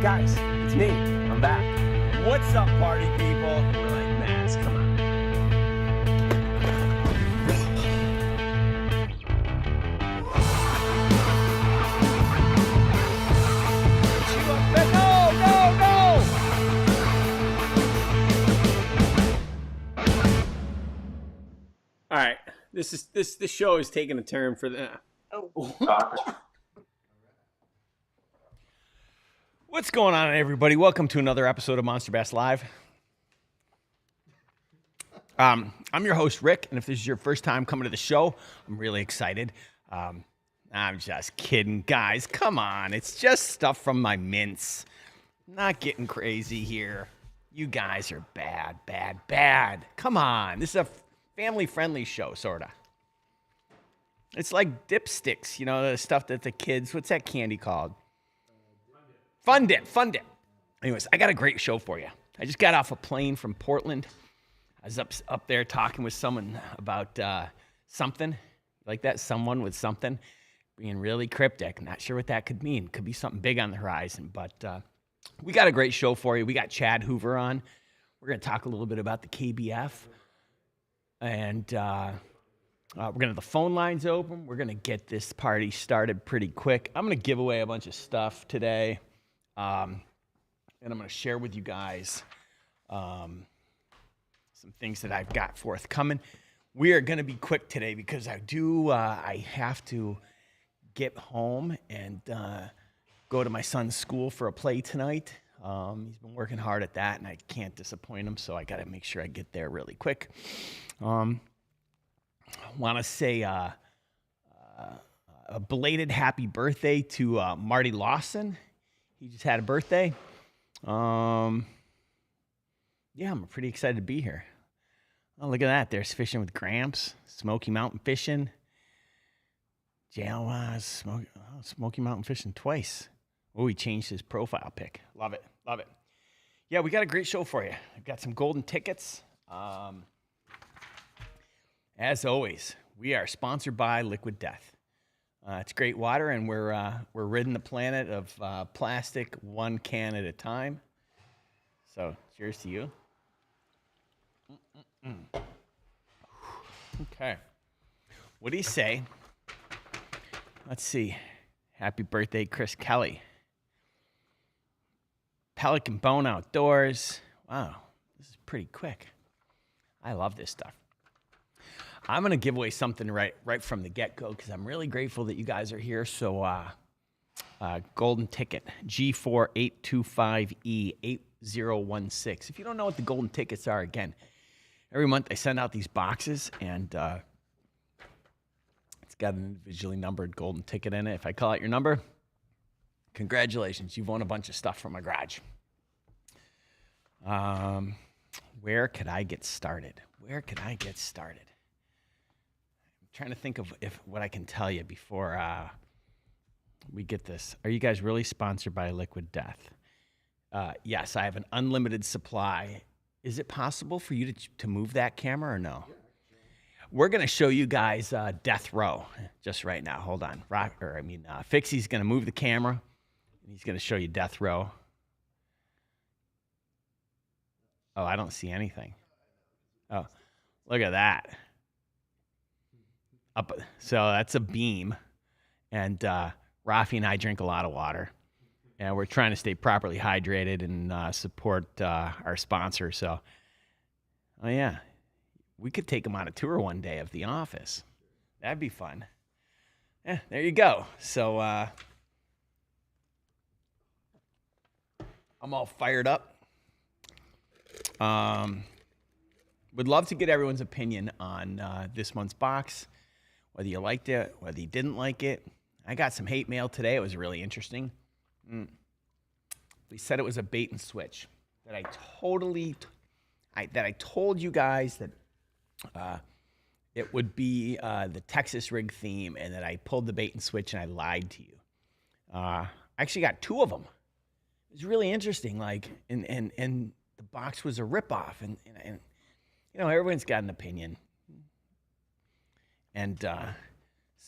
Guys, it's me. I'm back. What's up, party people? We're like, Mads, come on. All right, this show is taking a turn for the. What's going on, everybody? Welcome to another episode of Monster Bass Live. I'm your host, Rick, and if this is your first time coming to the show, I'm really excited. I'm just kidding, guys. Come on, it's just stuff from my mints. Not getting crazy here. You guys are bad. Come on, this is a family-friendly show, sorta. It's like dipsticks, you know, the stuff that the kids. What's that candy called? Fun Dip. Anyways, I got a great show for you. I just got off a plane from Portland. I was up there talking with someone about something like that, someone with something, being really cryptic. Not sure what that could mean. Could be something big on the horizon, but we got a great show for you. We got Chad Hoover on. We're going to talk a little bit about the KBF, and we're going to have the phone lines open. We're going to get this party started pretty quick. I'm going to give away a bunch of stuff today. And I'm going to share with you guys some things that I've got forthcoming. We are going to be quick today because I have to get home and go to my son's school for a play tonight. He's been working hard at that, and I can't disappoint him, so I got to make sure I get there really quick. I want to say a belated happy birthday to Marty Lawson. He just had a birthday. Yeah, I'm pretty excited to be here. Oh, look at that. There's Fishing with Gramps, Smoky Mountain Fishing. Smoky Mountain Fishing twice. Oh, he changed his profile pic. Love it. Yeah, we got a great show for you. I've got some golden tickets. As always, we are sponsored by Liquid Death. It's great water, and we're ridding the planet of plastic one can at a time. So, cheers to you. Okay. What do you say? Let's see. Happy birthday, Chris Kelly. Pelican Bone Outdoors. Wow, this is pretty quick. I love this stuff. I'm going to give away something right from the get-go because I'm really grateful that you guys are here. So, golden ticket, G4825E8016. If you don't know what the golden tickets are, again, every month I send out these boxes, and it's got an individually numbered golden ticket in it. If I call out your number, congratulations, you've won a bunch of stuff from my garage. Where could I get started? Trying to think of what I can tell you before we get this. Are you guys really sponsored by Liquid Death? Yes, I have an unlimited supply. Is it possible for you to move that camera or no? We're going to show you guys Death Row just right now. Hold on. Fixie's going to move the camera, and he's going to show you Death Row. Oh, I don't see anything. Oh, look at that. So that's a beam, and Rafi and I drink a lot of water, and we're trying to stay properly hydrated and support our sponsor. So, oh yeah, we could take them on a tour one day of the office. That'd be fun. Yeah, there you go. So I'm all fired up. Would love to get everyone's opinion on this month's box. Whether you liked it, whether you didn't like it. I got some hate mail today. It was really interesting. They said it was a bait and switch. That I told you guys that it would be the Texas rig theme, and that I pulled the bait and switch and I lied to you. I actually got two of them. It was really interesting. And the box was a ripoff, and you know, everyone's got an opinion. And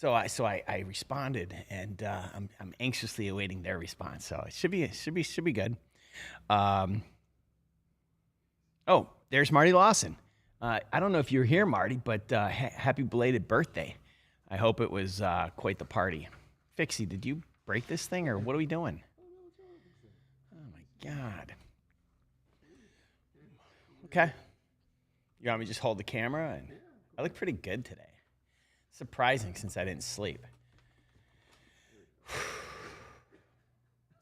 I responded, and I'm anxiously awaiting their response. So it should be good. Oh, there's Marty Lawson. I don't know if you're here, Marty, but happy belated birthday. I hope it was quite the party. Fixie, did you break this thing, or what are we doing? Oh my God. Okay. You want me to just hold the camera? And I look pretty good today. Surprising since I didn't sleep.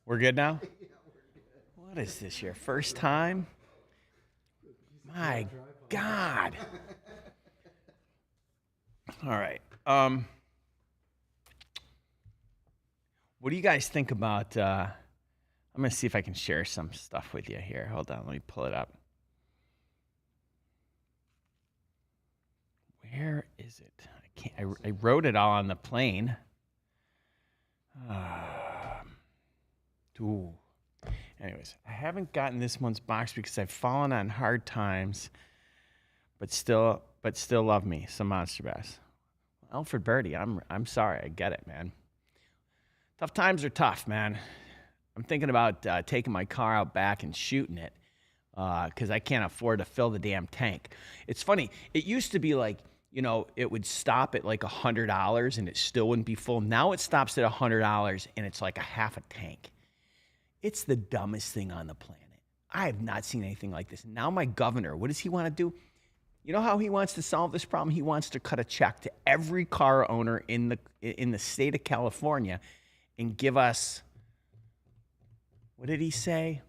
We're good now? What is this, your first time? My God. All right. What do you guys think about I'm going to see if I can share some stuff with you here. Hold on, let me pull it up. Where is it? I wrote it all on the plane. Ooh. Anyways, I haven't gotten this one's box because I've fallen on hard times, but still love me some Monster Bass. Alfred Birdie, I'm sorry, I get it, man. Tough times are tough, man. I'm thinking about taking my car out back and shooting it because I can't afford to fill the damn tank. It's funny. It used to be like, it would stop at like $100 and it still wouldn't be full. Now it stops at $100 and it's like a half a tank. It's the dumbest thing on the planet. I have not seen anything like this. Now my governor, what does he want to do? You know how he wants to solve this problem? He wants to cut a check to every car owner in the state of California and give us, what did he say?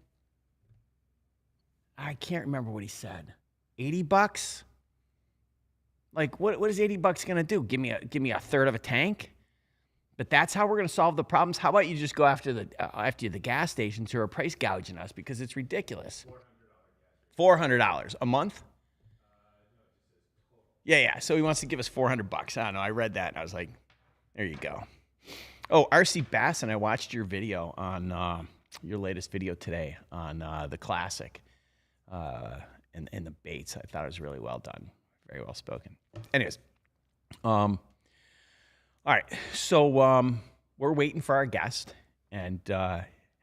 I can't remember what he said. $80? Like, what is $80 going to do? Give me a third of a tank? But that's how we're going to solve the problems. How about you just go after the gas stations who are price gouging us because it's ridiculous. $400 a month? Yeah. So he wants to give us $400. I don't know. I read that and I was like, there you go. Oh, RC Bass, and I watched your video on your latest video today on the classic and the baits. I thought it was really well done. Very well spoken. Anyways, all right. So we're waiting for our guest, and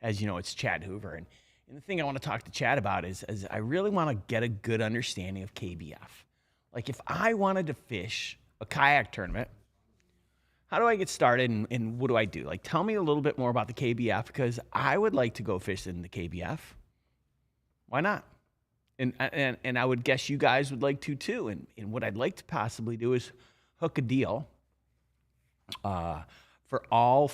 as you know, it's Chad Hoover. And the thing I want to talk to Chad about is I really want to get a good understanding of KBF. Like, if I wanted to fish a kayak tournament, how do I get started, and what do I do? Like, tell me a little bit more about the KBF, because I would like to go fish in the KBF. Why not? And I would guess you guys would like to too. And what I'd like to possibly do is hook a deal for all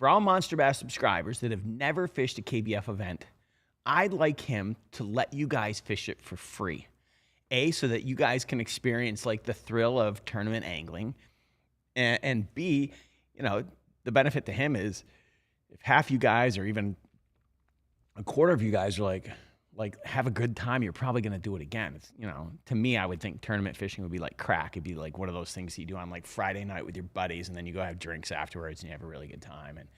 Monster Bass subscribers that have never fished a KBF event. I'd like him to let you guys fish it for free. A, so that you guys can experience like the thrill of tournament angling. And B, the benefit to him is if half you guys or even a quarter of you guys are like have a good time, you're probably going to do it again. It's, to me, I would think tournament fishing would be like crack. It'd be like one of those things you do on like Friday night with your buddies, and then you go have drinks afterwards and you have a really good time. And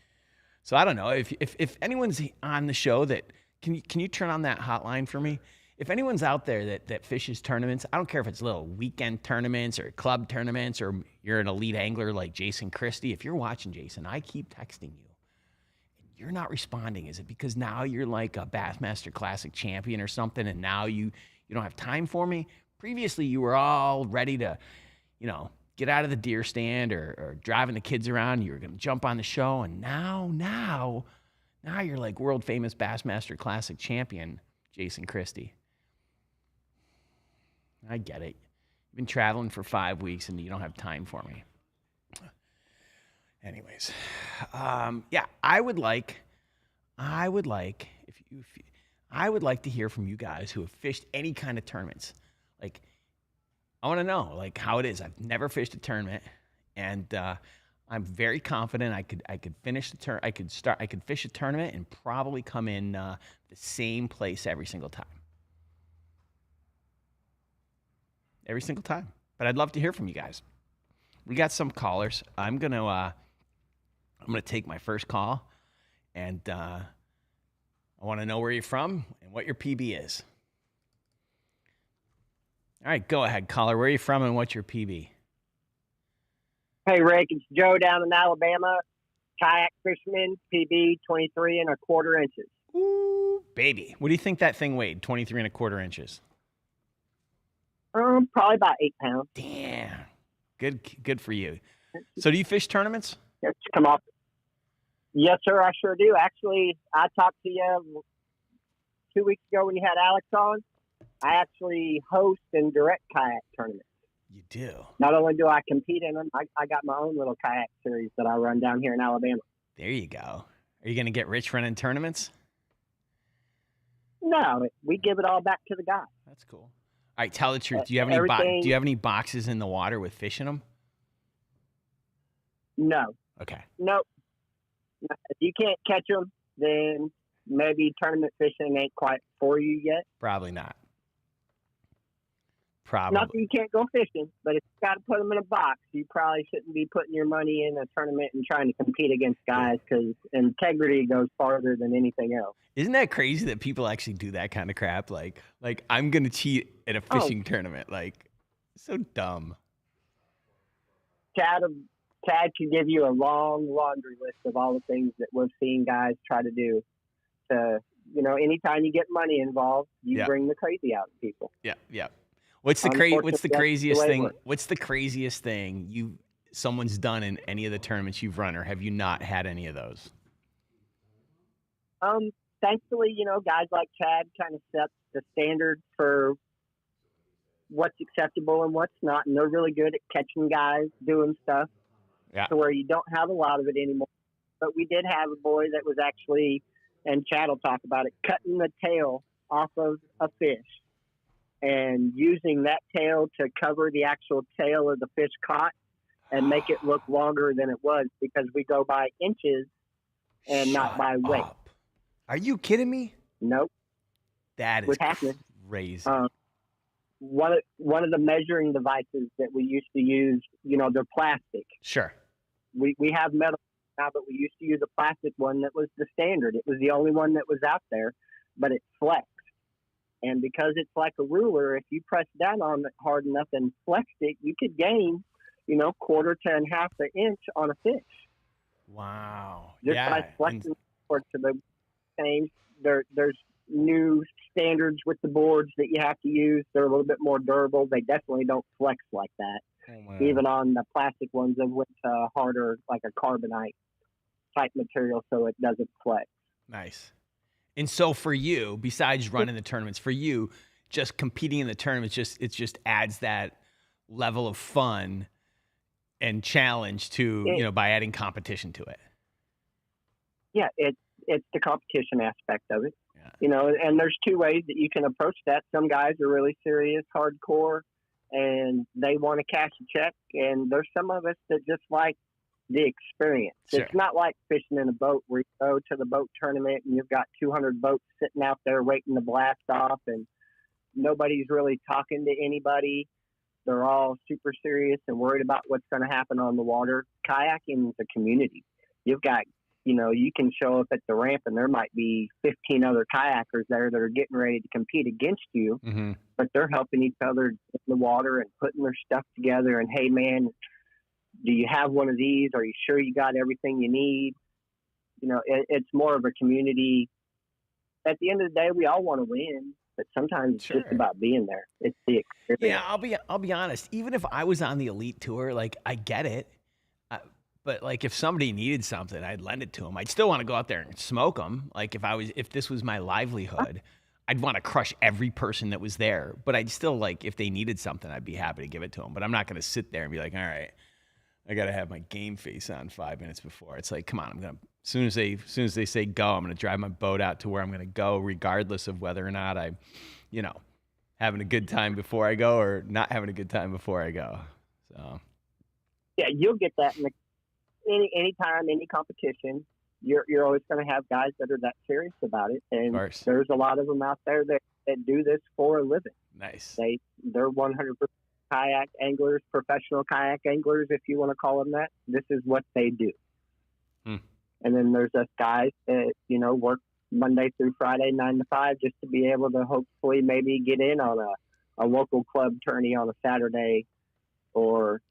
so I don't know if anyone's on the show that can you turn on that hotline for me? If anyone's out there that fishes tournaments, I don't care if it's little weekend tournaments or club tournaments, or you're an elite angler like Jason Christie. If you're watching, Jason, I keep texting you. You're not responding. Is it because now you're like a Bassmaster Classic champion or something, and now you don't have time for me? Previously, you were all ready to, get out of the deer stand or driving the kids around. You were going to jump on the show, and now you're like world famous Bassmaster Classic champion, Jason Christie. I get it. You've been traveling for 5 weeks, and you don't have time for me. Anyways, yeah, I would like to hear from you guys who have fished any kind of tournaments. Like, I want to know like how it is. I've never fished a tournament, and I'm very confident I could finish the I could fish a tournament and probably come in the same place every single time. Every single time. But I'd love to hear from you guys. We got some callers. I'm gonna take my first call, and I want to know where you're from and what your PB is. All right, go ahead, caller. Where are you from and what's your PB? Hey, Rick, it's Joe down in Alabama. Kayak fisherman, PB 23 and a quarter inches. Ooh, baby. What do you think that thing weighed? 23 and a quarter inches. Probably about 8 pounds. Damn. Good for you. So do you fish tournaments? It's come off. Yes, sir, I sure do. Actually, I talked to you 2 weeks ago when you had Alex on. I actually host and direct kayak tournaments. You do? Not only do I compete in them, I got my own little kayak series that I run down here in Alabama. There you go. Are you going to get rich running tournaments? No, we give it all back to the guy. That's cool. All right, tell the truth. Do you have any boxes in the water with fish in them? No. Okay. Nope. If you can't catch them, then maybe tournament fishing ain't quite for you yet. Probably not. Probably. Not that you can't go fishing, but if you got to put them in a box, you probably shouldn't be putting your money in a tournament and trying to compete against guys, because integrity goes farther than anything else. Isn't that crazy that people actually do that kind of crap? Like I'm going to cheat at a fishing tournament. Like, so dumb. Chad can give you a long laundry list of all the things that we've seen guys try to do to, anytime you get money involved, you bring the crazy out in people. Yeah. Yeah. What's the craziest thing? What's the craziest thing someone's done in any of the tournaments you've run, or have you not had any of those? Thankfully, guys like Chad kind of set the standard for what's acceptable and what's not, and they're really good at catching guys doing stuff to where you don't have a lot of it anymore. But we did have a boy that was actually, and Chad will talk about it, cutting the tail off of a fish and using that tail to cover the actual tail of the fish caught and make it look longer than it was, because we go by inches and not by weight. Are you kidding me? Nope. That is crazy. One of the measuring devices that we used to use, they're plastic. Sure. We have metal now, but we used to use a plastic one that was the standard. It was the only one that was out there, but it flexed. And because it's like a ruler, if you press down on it hard enough and flexed it, you could gain, quarter to and half an inch on a fish. Wow. Just by flexing to the change. There's new standards with the boards that you have to use. They're a little bit more durable. They definitely don't flex like that. Even on the plastic ones, they went harder, like a carbonite type material, so it doesn't flex. Nice. And so for you, besides running the tournaments, for you, just competing in the tournaments, it just adds that level of fun and challenge to, by adding competition to it. Yeah, it's the competition aspect of it. Yeah. And there's two ways that you can approach that. Some guys are really serious, hardcore, and they want to cash a check. And there's some of us that just like the experience. Sure. It's not like fishing in a boat where you go to the boat tournament and you've got 200 boats sitting out there waiting to blast off, and nobody's really talking to anybody. They're all super serious and worried about what's going to happen on the water. Kayaking is a community. You've got, you can show up at the ramp and there might be 15 other kayakers there that are getting ready to compete against you, but they're helping each other in the water and putting their stuff together. And, hey, man, do you have one of these? Are you sure you got everything you need? It's more of a community. At the end of the day, we all want to win, but sometimes it's just about being there. It's the experience. Yeah, I'll be honest. Even if I was on the elite tour, I get it. But if somebody needed something, I'd lend it to them. I'd still want to go out there and smoke them. If this was my livelihood, I'd want to crush every person that was there. But I'd still if they needed something, I'd be happy to give it to them. But I'm not going to sit there and be like, all right, I got to have my game face on 5 minutes before. It's like, come on, as soon as they say go, I'm going to drive my boat out to where I'm going to go, regardless of whether or not I'm, having a good time before I go or not having a good time before I go. So, yeah, you'll get that in any time, any competition. You're always going to have guys that are that serious about it, and there's a lot of them out there that do this for a living. Nice. They're 100% kayak anglers, professional kayak anglers, if you want to call them that. This is what they do. And then there's us guys that, work Monday through Friday, 9 to 5, just to be able to hopefully maybe get in on a local club tourney on a Saturday. Or,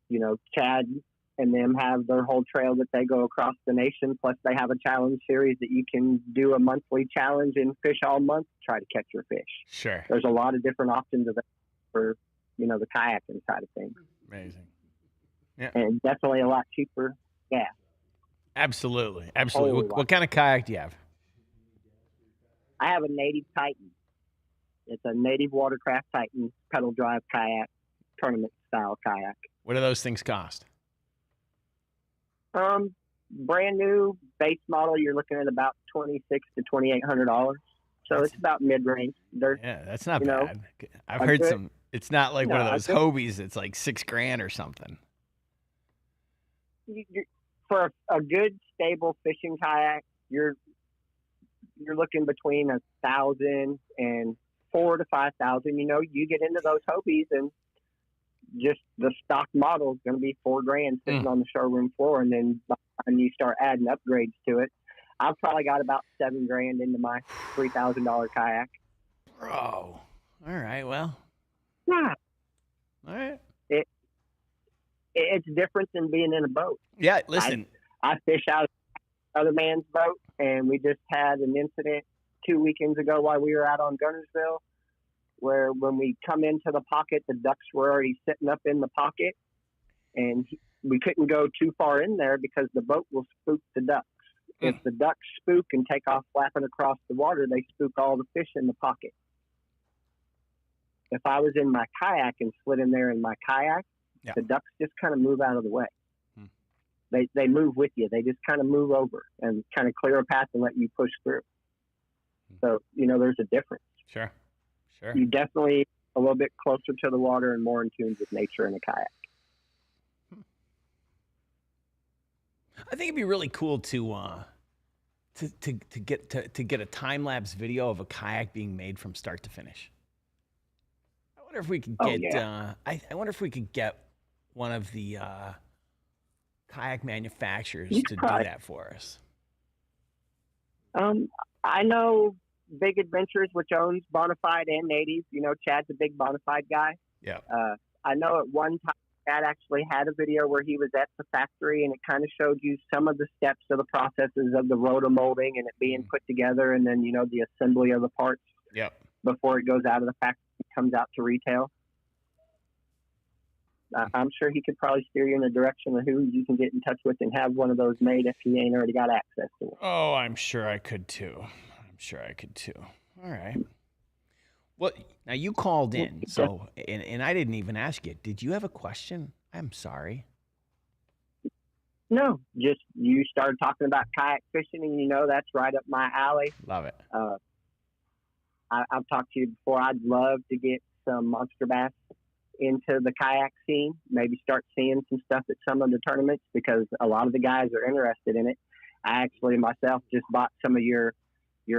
Chad and them have their whole trail that they go across the nation. Plus, they have a challenge series that you can do a monthly challenge and fish all month to try to catch your fish. Sure. There's a lot of different options available for, you know, the kayaking side of things. Amazing. Yeah. And definitely a lot cheaper. Yeah. Absolutely. Absolutely. What kind of kayak do you have? I have a Native Titan. It's a Native Watercraft Titan pedal drive kayak, tournament style kayak. What do those things cost? Brand new base model, you're looking at about $2,600 to $2,800. So it's about mid range. Yeah, that's not know, bad. I've heard some. It's not like one of those Hobies. It's like $6,000 or something. For a good stable fishing kayak, you're looking between 1,000 and 4,000 to 5,000. You know, you get into those Hobies and just the stock model is going to be $4,000 sitting on the showroom floor, and then by the time you start adding upgrades to it, I've probably got about $7,000 into my $3,000 kayak. Bro, all right, well, yeah, all right. It's different than being in a boat. Yeah, listen, I fish out of other man's boat, and we just had an incident 2 weekends ago while we were out on Gunnersville, where when we come into the pocket, the ducks were already sitting up in the pocket, and we couldn't go too far in there because the boat will spook the ducks. If the ducks spook and take off flapping across the water, they spook all the fish in the pocket. If I was in my kayak and slid in there in my kayak, the ducks just kind of move out of the way. They move with you. They just kind of move over and kind of clear a path and let you push through. So, you know, there's a difference. Sure. You definitely a little bit closer to the water and more in tune with nature in a kayak. I think it'd be really cool to get a time lapse video of a kayak being made from start to finish. I wonder if we could get. I wonder if we could get one of the kayak manufacturers to do that for us. I know Big Adventures, which owns Bonafide and Native. You know, Chad's a big Bonafide guy. Yeah. I know at one time Chad actually had a video where he was at the factory, and it kind of showed you some of the steps of the processes of the rotomolding and it being put together, and then, you know, the assembly of the parts before it goes out of the factory and comes out to retail. I'm sure he could probably steer you in the direction of who you can get in touch with and have one of those made if he ain't already got access to it. Oh, I'm sure I could too. All right. Well, now you called in, so and I didn't even ask you. Did you have a question? I'm sorry. No, just you started talking about kayak fishing, and you know that's right up my alley. Love it. I've talked to you before. I'd love to get some monster bass into the kayak scene. Maybe start seeing some stuff at some of the tournaments because a lot of the guys are interested in it. I actually myself just bought some of your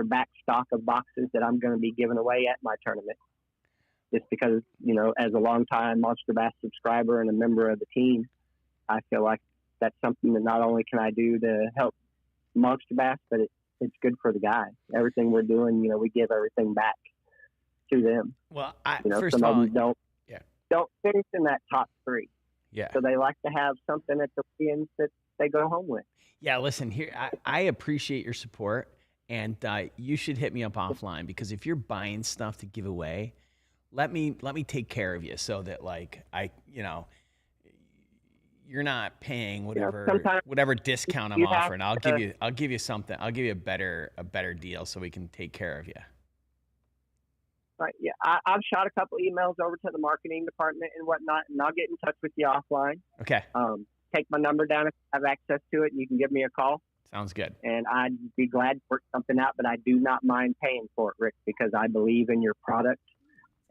back stock of boxes that I'm going to be giving away at my tournament. Just because, you know, as a longtime Monster Bass subscriber and a member of the team, I feel like that's something that not only can I do to help Monster Bass, but it's good for the guys. Everything we're doing, you know, we give everything back to them. Well, first of all, don't finish in that top three. Yeah. So they like to have something at the weekends that they go home with. Yeah, listen here. I appreciate your support. And you should hit me up offline because if you're buying stuff to give away, let me take care of you so that you're not paying whatever discount I'm offering. I'll give you something. I'll give you a better deal so we can take care of you. Right. Yeah. I've shot a couple emails over to the marketing department and whatnot, and I'll get in touch with you offline. Okay. Take my number down if you have access to it, and you can give me a call. Sounds good. And I'd be glad to work something out, but I do not mind paying for it, Rick, because I believe in your product.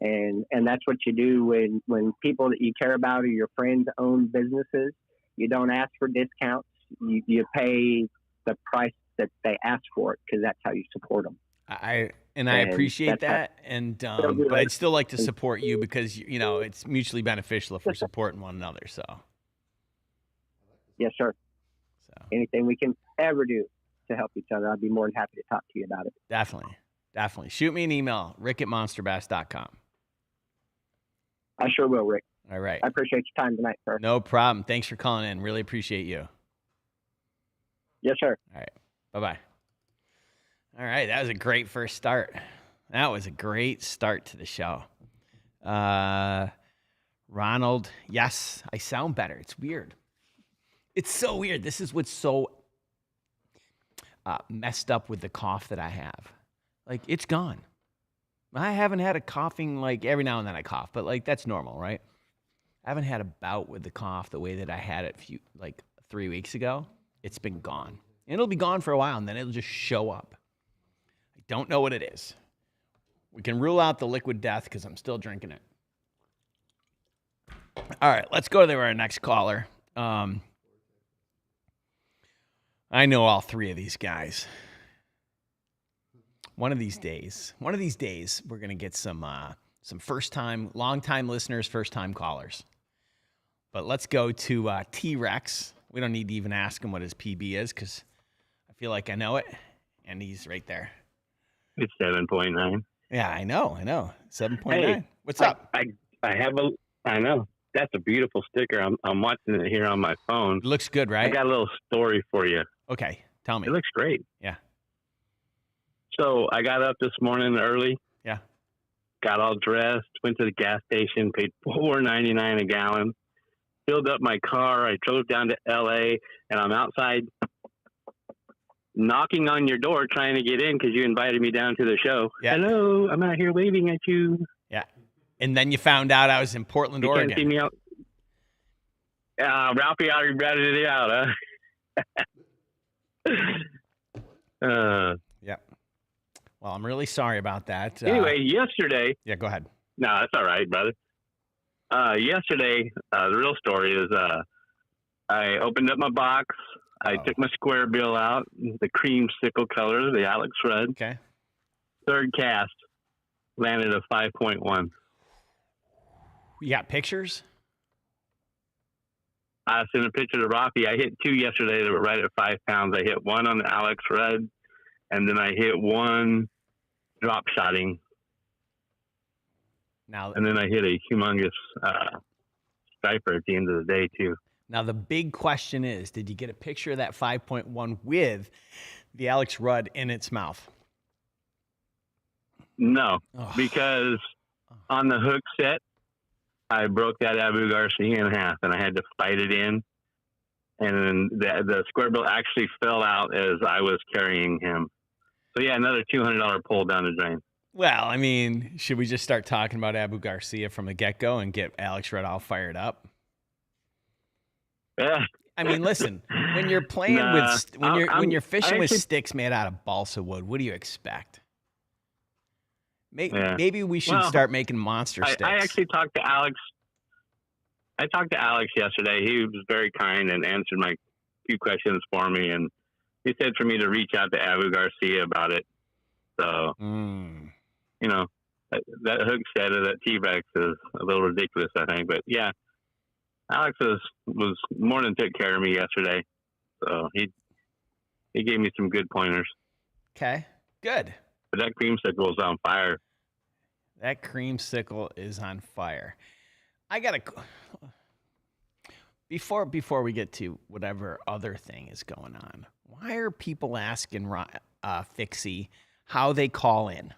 And that's what you do when people that you care about or your friends own businesses. You don't ask for discounts. You pay the price that they ask for it because that's how you support them. I appreciate that. But I'd still like to support you because, you know, it's mutually beneficial if we're supporting one another. So. Yes, sir. Anything we can ever do to help each other, I'd be more than happy to talk to you about it. Definitely. Shoot me an email, rick@monsterbass.com. I sure will, Rick. All right. I appreciate your time tonight, sir. No problem. Thanks for calling in. Really appreciate you. Yes, sir. All right. Bye-bye. All right. That was a great first start. That was a great start to the show. Ronald, yes, I sound better. It's weird. It's so weird. This is what's so messed up with the cough that I have. Like, it's gone. I haven't had a coughing, like, every now and then I cough, but, like, that's normal, right? I haven't had a bout with the cough the way that I had it 3 weeks ago. It's been gone. And it'll be gone for a while, and then it'll just show up. I don't know what it is. We can rule out the liquid death because I'm still drinking it. All right, let's go to our next caller. I know all three of these guys. One of these days, we're going to get some first-time, long-time listeners, first-time callers. But let's go to T-Rex. We don't need to even ask him what his PB is because I feel like I know it, and he's right there. It's 7.9. Yeah, I know. 7.9. Hey, What's up? I know. That's a beautiful sticker. I'm watching it here on my phone. It looks good, right? I got a little story for you. Okay, tell me. It looks great. Yeah. So I got up this morning early. Yeah. Got all dressed, went to the gas station, paid $4.99 a gallon, filled up my car. I drove down to LA, and I'm outside knocking on your door trying to get in because you invited me down to the show. Yeah. Hello, I'm out here waving at you. Yeah. And then you found out I was in Portland, You Oregon. can't see me out. Ralphie already ratted it out, huh? Yeah. Well, I'm really sorry about that. Anyway, yesterday. Yeah, go ahead. No, that's all right, brother. Yesterday, the real story is I opened up my box. I took my square bill out, the creamsicle color, the Alex Rudd. Okay. Third cast, landed a 5.1. You got pictures? I sent a picture to Rafi. I hit 2 yesterday that were right at 5 pounds. I hit one on the Alex Rudd, and then I hit one drop shotting. Now, and then I hit a humongous striper at the end of the day, too. Now, the big question is, did you get a picture of that 5.1 with the Alex Rudd in its mouth? No, because on the hook set, I broke that Abu Garcia in half, and I had to fight it in. And then the square bill actually fell out as I was carrying him. So, yeah, another $200 pull down the drain. Well, I mean, should we just start talking about Abu Garcia from the get-go and get Alex Rudd all fired up? Yeah. I mean, listen, when you're playing when you're fishing with sticks made out of balsa wood, what do you expect? Maybe we should start making monster sticks. I actually talked to Alex. I talked to Alex yesterday. He was very kind and answered my few questions for me, and he said for me to reach out to Abu Garcia about it. So, you know, that hook set of that T-Rex is a little ridiculous, I think. But yeah, Alex was more than took care of me yesterday. So he gave me some good pointers. Okay, good. But that creamsicle is on fire. That creamsicle is on fire. I gotta before we get to whatever other thing is going on. Why are people asking Fixie how they call in?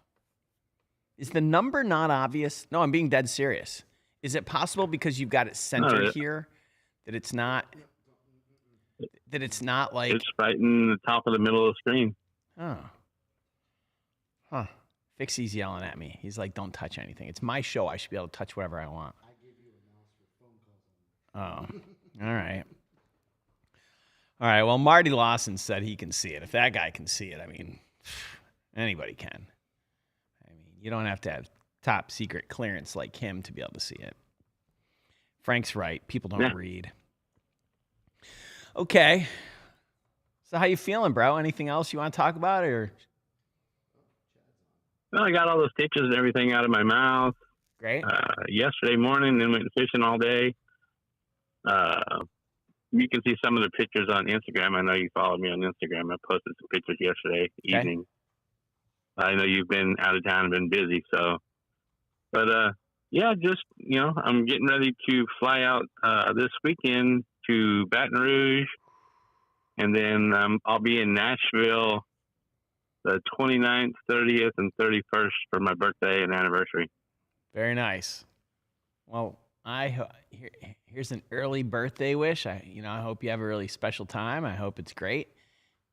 Is the number not obvious? No, I'm being dead serious. Is it possible because you've got it centered here that it's not like it's right in the top of the middle of the screen? Oh. Huh. Fixie's yelling at me. He's like, don't touch anything. It's my show. I should be able to touch whatever I want. I give you a mouse for phone calls. Oh. All right. All right. Well, Marty Lawson said he can see it. If that guy can see it, I mean, anybody can. I mean, you don't have to have top secret clearance like him to be able to see it. Frank's right. People don't read. Okay. So how you feeling, bro? Anything else you want to talk about, or? Well, I got all the stitches and everything out of my mouth. Great. Yesterday morning, then went fishing all day. You can see some of the pictures on Instagram. I know you follow me on Instagram. I posted some pictures yesterday evening. I know you've been out of town and been busy, so. But Yeah, just, I'm getting ready to fly out this weekend to Baton Rouge, and then I'll be in Nashville the 29th, 30th, and 31st for my birthday and anniversary. Very nice. Well, here's an early birthday wish. I hope you have a really special time. I hope it's great,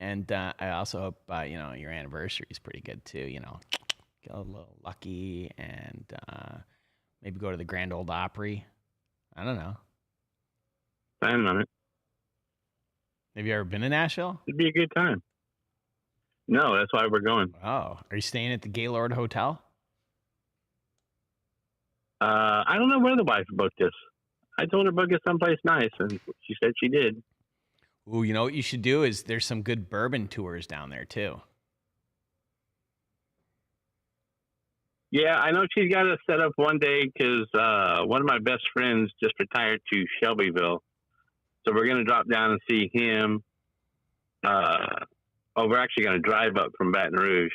and I also hope your anniversary is pretty good too. Get a little lucky and maybe go to the Grand Ole Opry. I don't know. Planning on it. Have you ever been to Nashville? It'd be a good time. No, that's why we're going. Oh, are you staying at the Gaylord Hotel? I don't know where the wife booked us. I told her to book us someplace nice, and she said she did. Ooh, you know what you should do is there's some good bourbon tours down there too. Yeah, I know she's got us set up one day because one of my best friends just retired to Shelbyville. So we're going to drop down and see him. We're actually going to drive up from Baton Rouge,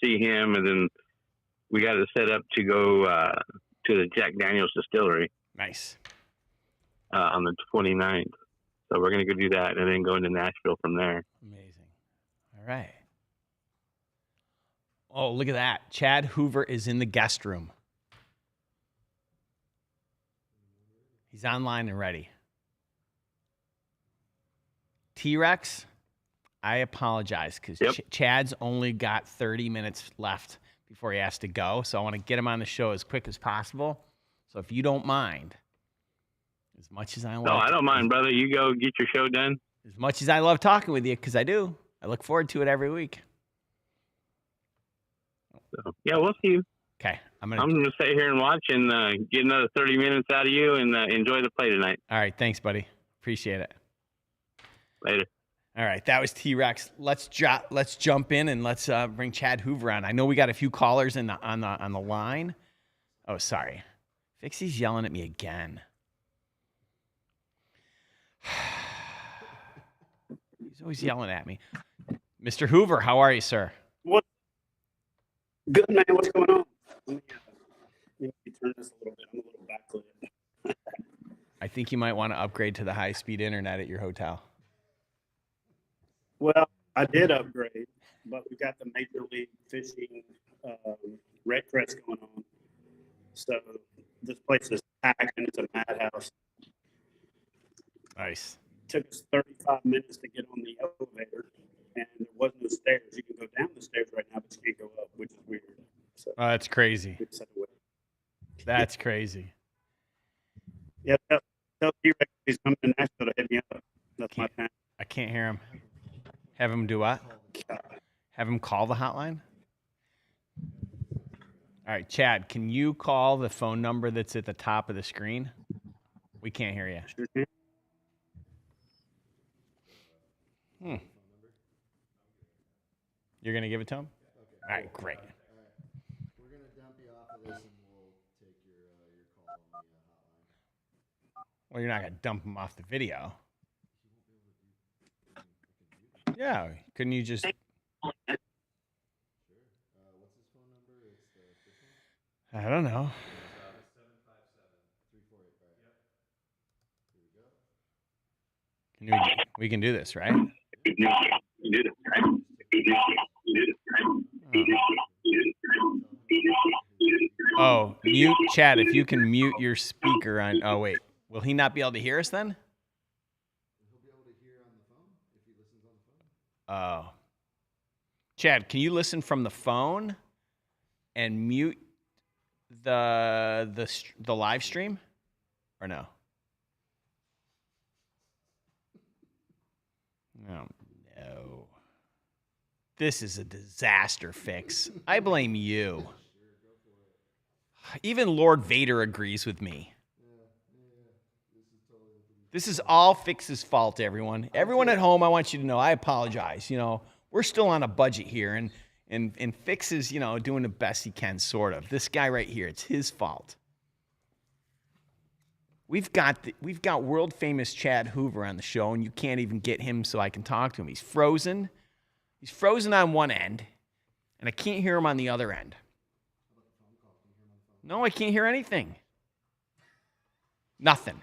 see him, and then we got it set up to go to the Jack Daniel's distillery. Nice. On the 29th. So we're going to go do that and then go into Nashville from there. Amazing. All right. Oh, look at that. Chad Hoover is in the guest room. He's online and ready. T-Rex, I apologize because Chad's only got 30 minutes left before he has to go. So I want to get him on the show as quick as possible. So if you don't mind, as much as I love... No, I don't mind, brother. You go get your show done. As much as I love talking with you, because I do. I look forward to it every week. So, yeah, we'll see you. Okay. I'm gonna sit here and watch and get another 30 minutes out of you and enjoy the play tonight. All right. Thanks, buddy. Appreciate it. Later. All right. That was T-Rex. Let's jump in and let's bring Chad Hoover on. I know we got a few callers on the line. Oh, sorry. Fixie's yelling at me again. He's always yelling at me. Mr. Hoover, how are you, sir? What? Good, man. What's going on? Let me turn this a little bit. I'm a little backlit. I think you might want to upgrade to the high-speed internet at your hotel. Well, I did upgrade, but we got the Major League Fishing Red Crest going on. So this place is packed and it's a madhouse. Nice. Took us 35 minutes to get on the elevator, and there was no stairs. You can go down the stairs right now, but you can't go up, which is weird. So, oh, that's crazy. That's crazy. Yeah, tell T-Rex he's coming to Nashville to hit me up. That's my plan. I can't hear him. Have him do what? Have him call the hotline? All right, Chad, can you call the phone number that's at the top of the screen? We can't hear you. Sure can. You're going to give it to him? Okay. All right, great. We're going to dump you off of this and we'll take your call on the hotline. Well, you're not going to dump him off the video. Yeah, couldn't you just... Sure. What's his phone number? It's this one? I don't know. 757-348, right? Here we go. We can do this, right? Oh, mute, Chad, if you can mute your speaker on... Oh, wait. Will he not be able to hear us then? He'll be able to hear on the phone if he listens on the phone. Oh. Chad, can you listen from the phone and mute the live stream? Or no? Oh, no. This is a disaster fix. I blame you. Even Lord Vader agrees with me. This is all Fix's fault, everyone. Everyone at home, I want you to know, I apologize. You know, we're still on a budget here, and Fix is, you know, doing the best he can, sort of. This guy right here, it's his fault. We've got world famous Chad Hoover on the show, and you can't even get him so I can talk to him. He's frozen. He's frozen on one end, and I can't hear him on the other end. No, I can't hear anything. Nothing.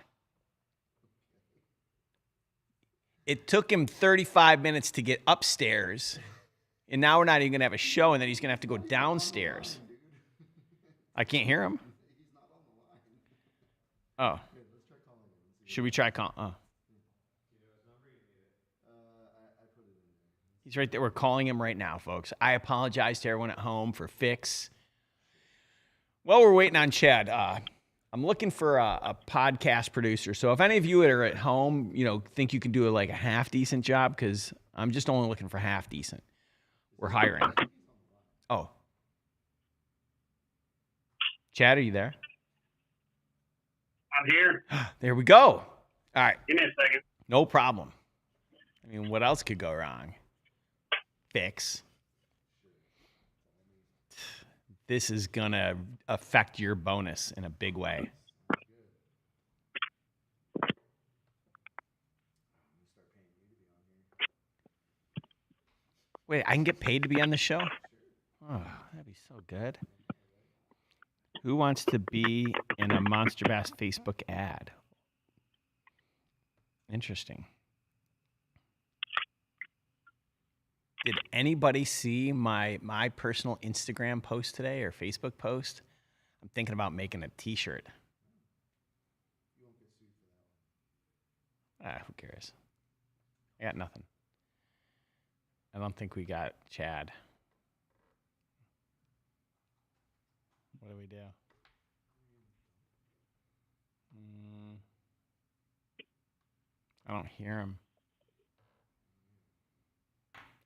It took him 35 minutes to get upstairs, and now we're not even going to have a show, and then he's going to have to go downstairs. I can't hear him. Oh. Should we try call? Oh. He's right there. We're calling him right now, folks. I apologize to everyone at home for fix. Well, we're waiting on Chad. I'm looking for a podcast producer. So if any of you that are at home, think you can do a half decent job, because I'm just only looking for half decent. We're hiring. Oh. Chad, are you there? I'm here. There we go. All right. Give me a second. No problem. I mean, what else could go wrong? Fix. This is going to affect your bonus in a big way. Wait, I can get paid to be on the show? Oh, that'd be so good. Who wants to be in a Monster Bass Facebook ad? Interesting. Did anybody see my personal Instagram post today or Facebook post? I'm thinking about making a t-shirt. Who cares? I got nothing. I don't think we got Chad. What do we do? I don't hear him.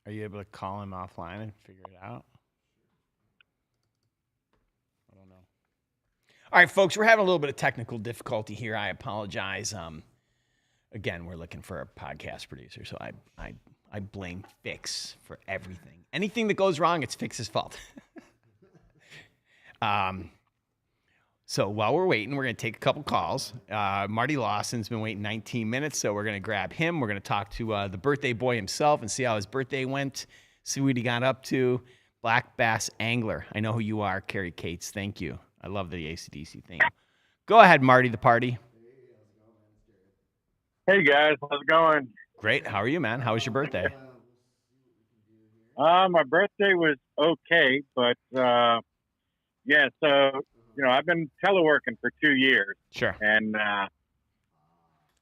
Are you able to call him offline and figure it out? I don't know. All right, folks, we're having a little bit of technical difficulty here. I apologize. Again, we're looking for a podcast producer, so I blame Fix for everything. Anything that goes wrong, it's Fix's fault. So while we're waiting, we're going to take a couple calls. Marty Lawson's been waiting 19 minutes, so we're going to grab him. We're going to talk to the birthday boy himself and see how his birthday went, see what he got up to. Black Bass Angler. I know who you are, Carrie Cates. Thank you. I love the AC/DC thing. Go ahead, Marty, the party. Hey, guys. How's it going? Great. How are you, man? How was your birthday? My birthday was okay, but, yeah, so... I've been teleworking for 2 years. Sure. And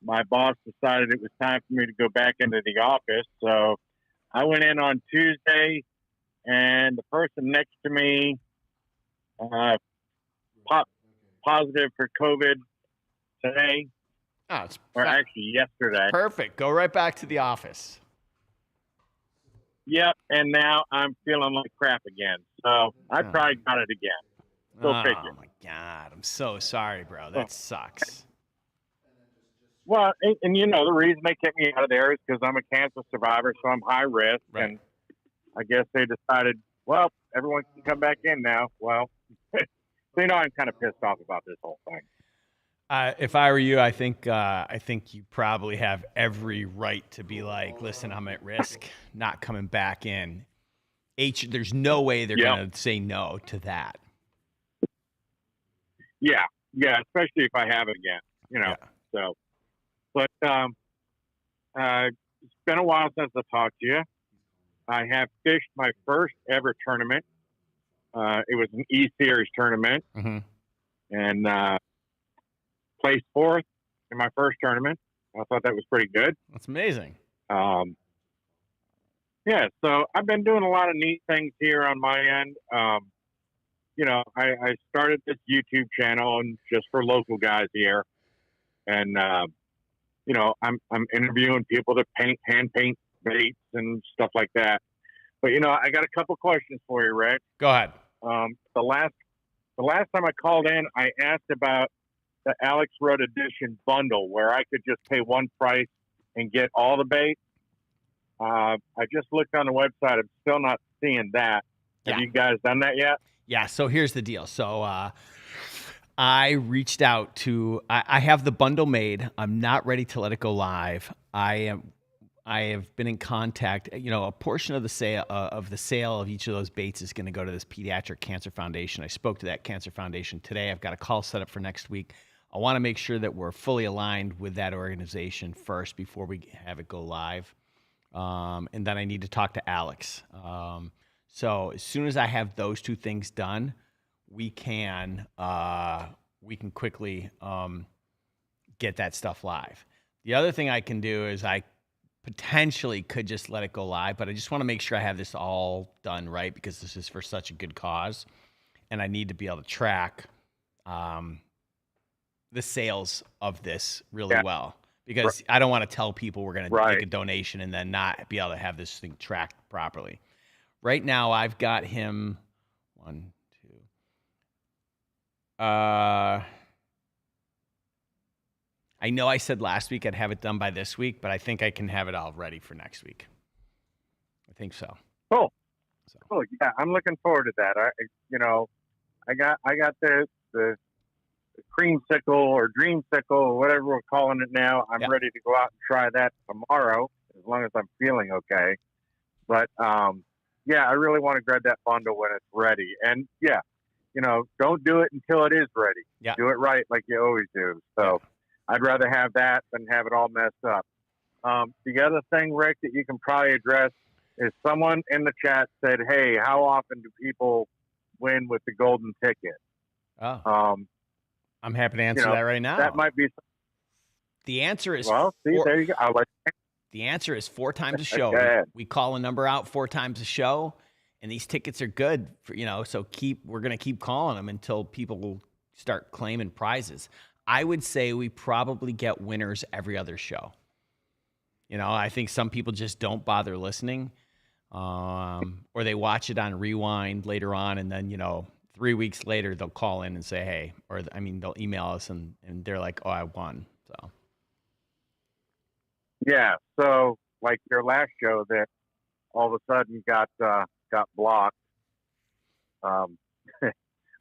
my boss decided it was time for me to go back into the office. So I went in on Tuesday, and the person next to me popped positive for COVID today. Oh, it's or actually yesterday. Perfect. Go right back to the office. Yep. And now I'm feeling like crap again. So I probably got it again. Oh, my God. I'm so sorry, bro. That sucks. Well, and the reason they kept me out of there is because I'm a cancer survivor, so I'm high risk. Right. And I guess they decided, well, everyone can come back in now. Well, so, I'm kind of pissed off about this whole thing. If I were you, I think you probably have every right to be like, listen, I'm at risk, not coming back in. There's no way they're going to say no to that. Yeah, especially if I have it again, So, but it's been a while since I talked to you. I have fished my first ever tournament. It was an E-Series tournament, and placed fourth in my first tournament. I thought that was pretty good. That's amazing. Yeah, so I've been doing a lot of neat things here on my end. I started this YouTube channel and just for local guys here. And, I'm interviewing people that hand paint baits and stuff like that. But, I got a couple questions for you, Rick. Go ahead. The last time I called in, I asked about the Alex Road Edition bundle where I could just pay one price and get all the bait. I just looked on the website. I'm still not seeing that. Have you guys done that yet? Yeah, so here's the deal. So I reached out to – I have the bundle made. I'm not ready to let it go live. I I have been in contact. You know, a portion of the sale of each of those baits is going to go to this Pediatric Cancer Foundation. I spoke to that Cancer Foundation today. I've got a call set up for next week. I want to make sure that we're fully aligned with that organization first before we have it go live. And then I need to talk to Alex. So as soon as I have those two things done, we can quickly get that stuff live. The other thing I can do is I potentially could just let it go live, but I just want to make sure I have this all done right because this is for such a good cause, and I need to be able to track the sales of this really well because I don't want to tell people we're going to make a donation and then not be able to have this thing tracked properly. Right now, I've got him 1, 2. I know I said last week I'd have it done by this week, but I think I can have it all ready for next week. I think so. Cool. So. Cool. Yeah, I'm looking forward to that. I got the creamsicle or dreamsicle or whatever we're calling it now. I'm ready to go out and try that tomorrow as long as I'm feeling okay. But I really want to grab that bundle when it's ready. And don't do it until it is ready. Yeah. Do it right like you always do. So I'd rather have that than have it all messed up. The other thing, Rick, that you can probably address is someone in the chat said, hey, how often do people win with the golden ticket? Oh. I'm happy to answer that right now. That might be. The answer is there you go. I'll let you. The answer is 4 times a show. We call a number out 4 times a show, and these tickets are good for, so we're going to keep calling them until people will start claiming prizes. I would say we probably get winners every other show. I think some people just don't bother listening, or they watch it on rewind later on, and then, 3 weeks later they'll call in and say, hey, they'll email us and they're like, oh, I won. So. Yeah. So like your last show that all of a sudden got blocked.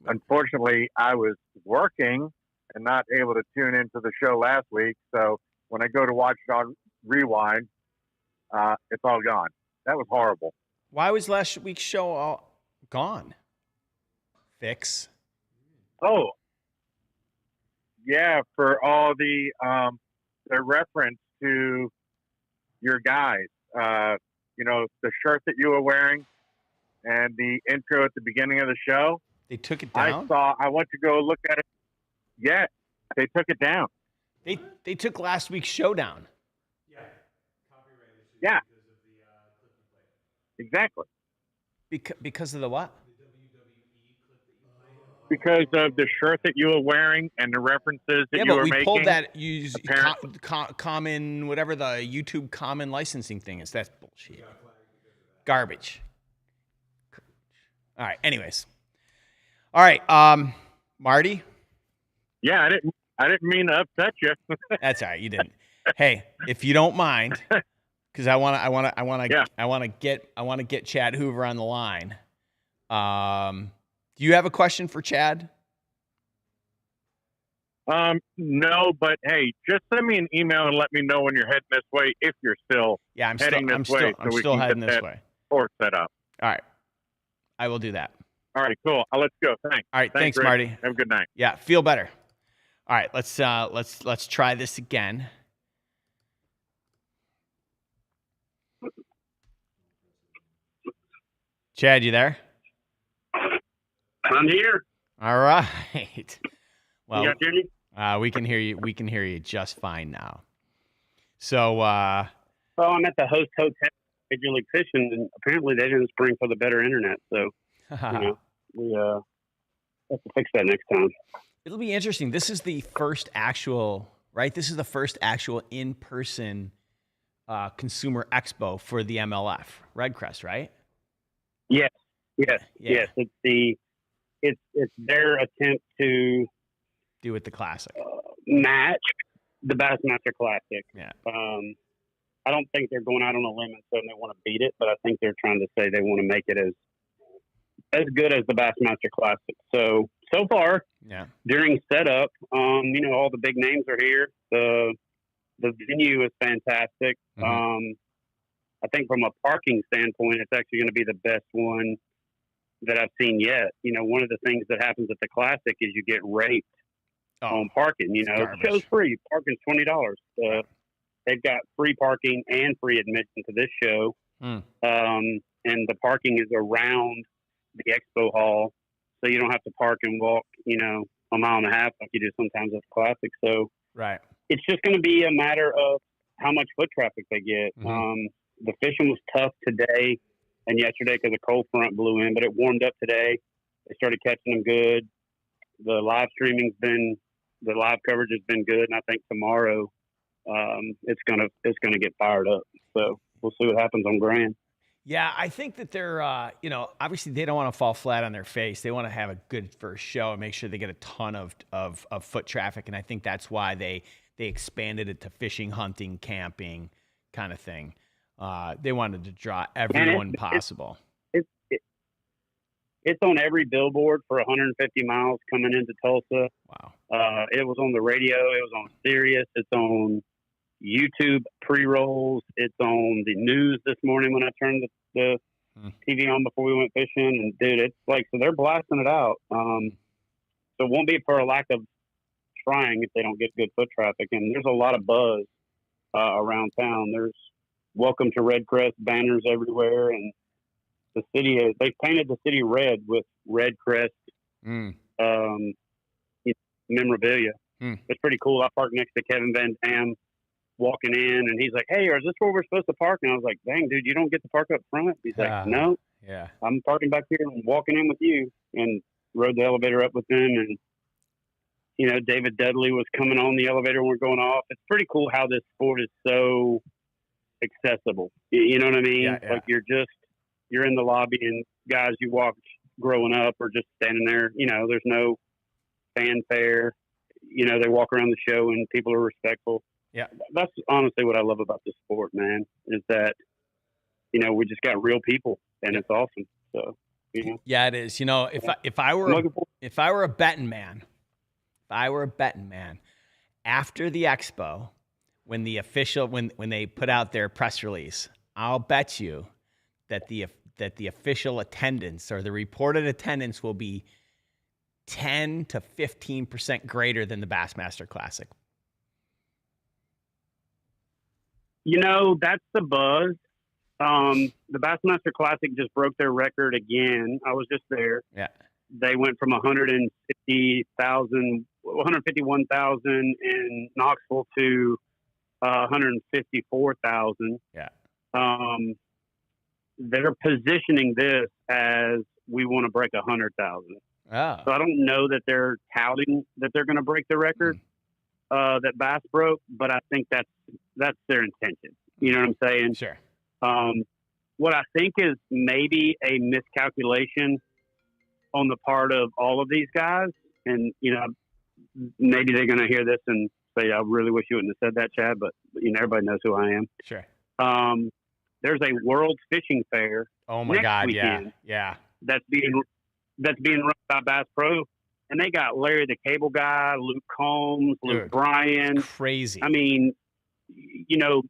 Unfortunately, I was working and not able to tune into the show last week. So when I go to watch it on rewind, it's all gone. That was horrible. Why was last week's show all gone? Fix. Oh, yeah. For all the reference to your guys, the shirt that you were wearing and the intro at the beginning of the show. They took it down? I went to go look at it. Yeah, they took it down. They took last week's show down. Yeah. Copyright issues because of the clip you played. Exactly. Because of the what? The WWE clip that you played. Because of the shirt that you were wearing and the references that you were making. Yeah, but we pulled that common, whatever the YouTube common licensing thing is. That's bullshit. Garbage. All right. Anyways. All right. Marty. Yeah, I didn't mean to upset you. That's all right. You didn't. Hey, if you don't mind, because I want to get Chad Hoover on the line. Do you have a question for Chad? No, but hey, just send me an email and let me know when you're heading this way. If you're still I'm still heading this way. Or set up. All right, I will do that. All right, cool. Let's go. Thanks. All right, thanks Rick. Marty. Have a good night. Yeah, feel better. All right, let's try this again. Chad, you there? I'm here. All right. Well, You guys hear me? we can hear you. We can hear you just fine now. So, I'm at the host hotel, Major League Fishing, and apparently they didn't spring for the better internet. So, we have to fix that next time. It'll be interesting. This is the first actual, right? This is the first actual in-person consumer expo for the MLF, Redcrest, right? Yes. It's their attempt to do it the classic match the Bassmaster Classic. Yeah. I don't think they're going out on a limb and saying they want to beat it, but I think they're trying to say they want to make it as good as the Bassmaster Classic. So far, during setup, all the big names are here. The venue is fantastic. Mm-hmm. I think from a parking standpoint, it's actually going to be the best one that I've seen yet. You know, one of the things that happens at the Classic is you get raped on parking. You know, the show's free. Parking's $20. They've got free parking and free admission to this show. And the parking is around the expo hall, so you don't have to park and walk, you know, a mile and a half like you do sometimes at the Classic. So it's just going to be a matter of how much foot traffic they get. The fishing was tough today and yesterday because a cold front blew in, but it warmed up today. They started catching them good. The live coverage has been good, and I think tomorrow it's gonna get fired up. So we'll see what happens on Grand. Yeah, I think that they're, you know, obviously they don't want to fall flat on their face. They want to have a good first show and make sure they get a ton of foot traffic. And I think that's why they expanded it to fishing, hunting, camping kind of thing. They wanted to draw everyone possible. It's on every billboard for 150 miles coming into Tulsa. Wow. It was on the radio. It was on Sirius. It's on YouTube pre-rolls. It's on the news this morning when I turned the TV on before we went fishing. And dude, it's like, so they're blasting it out. So it won't be for a lack of trying if they don't get good foot traffic. And there's a lot of buzz around town. There's welcome to Red Crest banners everywhere. And the city they painted the city red with Red Crest memorabilia. It's pretty cool. I parked next to Kevin Van Dam walking in, and he's like, "Hey, is this where we're supposed to park?" And I was like, "Dang, dude, you don't get to park up front." He's like, "No, I'm parking back here and walking in with you." And rode the elevator up with them, and you know, David Dudley was coming on the elevator when we're going off. It's pretty cool how this sport is so accessible. You know what I mean? Like you're in the lobby, and guys you watched growing up are just standing there. You know, there's no fanfare. You know, they walk around the show and people are respectful. Yeah. That's honestly what I love about this sport, man, is that, you know, we just got real people, and it's awesome. So, you know. Yeah, it is. You know, if I were a betting man, after the expo, when they put out their press release, I'll bet you that the official attendance or the reported attendance will be 10 to 15% greater than the Bassmaster Classic. You know, that's the buzz. The Bassmaster Classic just broke their record again. I was just there. Yeah. They went from 151,000 in Knoxville to 154,000. Yeah. They're positioning this as we want to break 100,000. Oh. So I don't know that they're touting that they're going to break the record that Bass broke, but I think that's their intention. You know what I'm saying? Sure. What I think is maybe a miscalculation on the part of all of these guys, and you know, maybe they're going to hear this and say, "I really wish you wouldn't have said that, Chad," but you know, everybody knows who I am. Sure. There's a World Fishing Fair. Oh my God! Weekend Yeah. That's being run by Bass Pro, and they got Larry the Cable Guy, Luke Combs, Luke Bryan. Crazy. I mean, you know,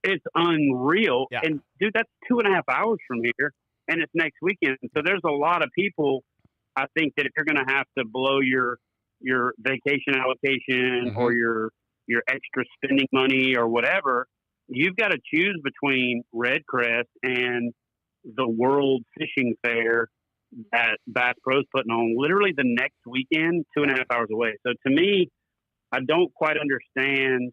it's unreal. Yeah. And dude, that's 2.5 hours from here, and it's next weekend. So there's a lot of people. I think that if you're going to have to blow your vacation allocation or your extra spending money or whatever, you've got to choose between Red Crest and the World Fishing Fair that Bass Pro's putting on literally the next weekend, 2.5 hours away. So to me, I don't quite understand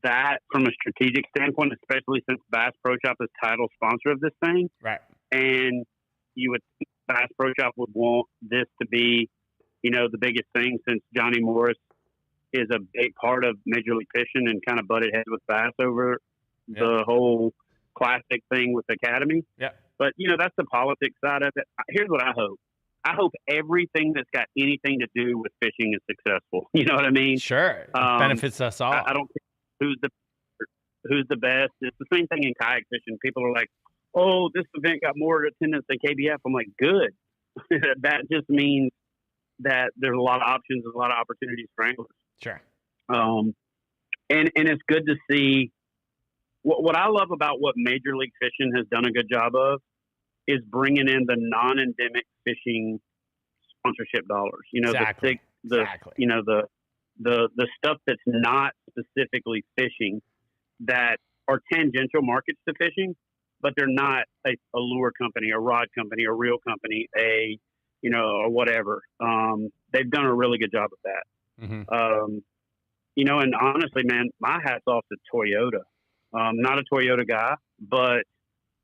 that from a strategic standpoint, especially since Bass Pro Shop is title sponsor of this thing. Right. And you would think Bass Pro Shop would want this to be, you know, the biggest thing, since Johnny Morris is a big part of Major League Fishing and kind of butted heads with Bass over the whole Classic thing with Academy. Yeah. But, you know, that's the politics side of it. Here's what I hope. I hope everything that's got anything to do with fishing is successful. You know what I mean? Sure. It benefits us all. I don't care who's the best. It's the same thing in kayak fishing. People are like, "Oh, this event got more attendance than KBF." I'm like, good. That just means that there's a lot of options and a lot of opportunities for anglers. Sure. And it's good to see what I love about what Major League Fishing has done a good job of is bringing in the non-endemic fishing sponsorship dollars. You know, Exactly. you know, the stuff that's not specifically fishing that are tangential markets to fishing, but they're not a lure company, a rod company, a reel company, or whatever. They've done a really good job of that. Mm-hmm. You know, and honestly, man, my hat's off to Toyota. Not a Toyota guy, but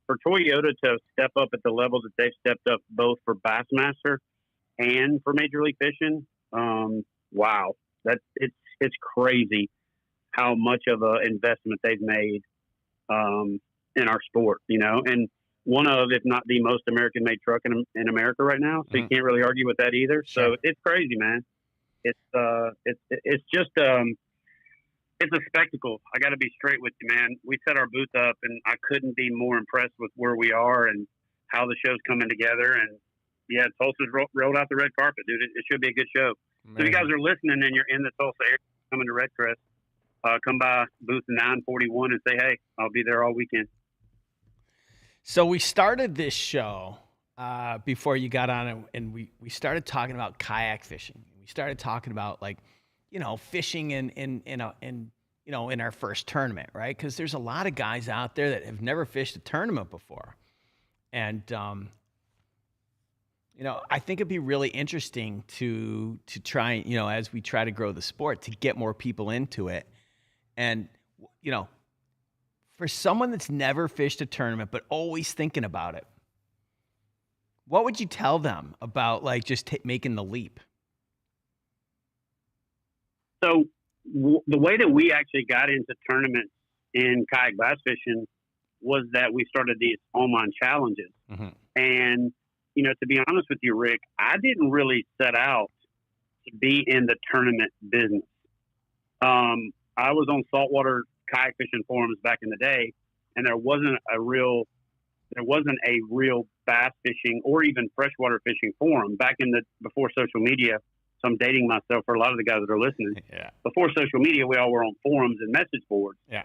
for Toyota to step up at the level that they've stepped up both for Bassmaster and for Major League Fishing, wow, it's crazy how much of an investment they've made in our sport, you know, and one of, if not the most American-made truck in America right now. So you can't really argue with that either. Sure. So it's crazy, man. It's just it's a spectacle. I got to be straight with you, man. We set our booth up, and I couldn't be more impressed with where we are and how the show's coming together. And yeah, Tulsa's rolled out the red carpet, dude. It should be a good show. Amazing. So if you guys are listening and you're in the Tulsa area, coming to Redcrest, come by booth 941 and say, hey, I'll be there all weekend. So we started this show before you got on it, and we started talking about kayak fishing. We started talking about, like, you know, fishing in our first tournament, right? Because there's a lot of guys out there that have never fished a tournament before, and you know, I think it'd be really interesting to try, you know, as we try to grow the sport, to get more people into it, and you know, for someone that's never fished a tournament but always thinking about it, what would you tell them about, like, just making the leap? So the way that we actually got into tournaments in kayak bass fishing was that we started these online challenges. Mm-hmm. And, you know, to be honest with you, Rick, I didn't really set out to be in the tournament business. I was on saltwater kayak fishing forums back in the day, and there wasn't a real bass fishing or even freshwater fishing forum back before social media. So I'm dating myself for a lot of the guys that are listening. Yeah. Before social media, we all were on forums and message boards. Yeah.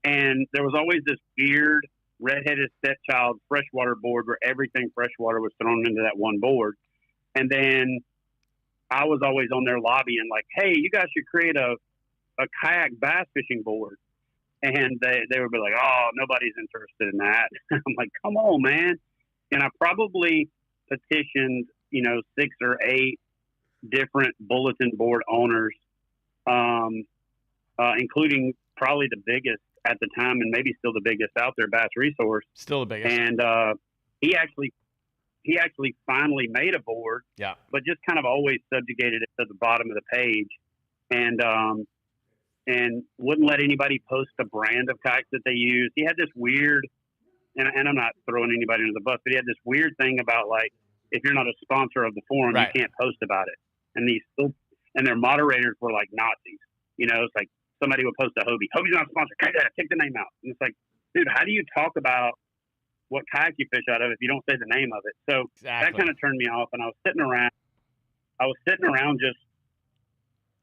And there was always this weird redheaded stepchild freshwater board where everything freshwater was thrown into that one board. And then I was always on there lobbying, like, hey, you guys should create a kayak bass fishing board. And they would be like, oh, nobody's interested in that. I'm like, come on, man. And I probably petitioned, you know, 6 or 8 different bulletin board owners, including probably the biggest at the time and maybe still the biggest out there, Bass Resource. Still the biggest. And he actually finally made a board, yeah, but just kind of always subjugated it to the bottom of the page, and wouldn't let anybody post the brand of kayaks that they used. He had this weird, and I'm not throwing anybody under the bus, but he had this weird thing about, like, if you're not a sponsor of the forum, right, you can't post about it. And their moderators were like Nazis. You know, it's like somebody would post a Hobie. Hobie's not a sponsor. Take the name out. And it's like, dude, how do you talk about what kayak you fish out of if you don't say the name of it? So exactly, that kind of turned me off. And I was sitting around just,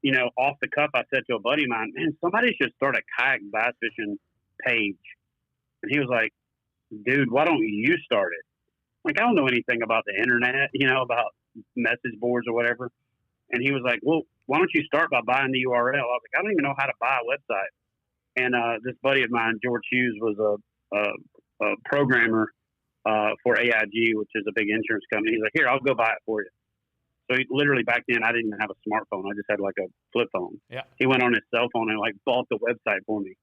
you know, off the cuff. I said to a buddy of mine, man, somebody should start a kayak bass fishing page. And he was like, dude, why don't you start it? Like, I don't know anything about the internet, you know, about message boards or whatever. And he was like, well, why don't you start by buying the URL? I was like, I don't even know how to buy a website. And this buddy of mine, George Hughes, was a programmer for AIG, which is a big insurance company. He's like, here, I'll go buy it for you. So literally back then, I didn't even have a smartphone. I just had like a flip phone. Yeah. He went on his cell phone and like bought the website for me.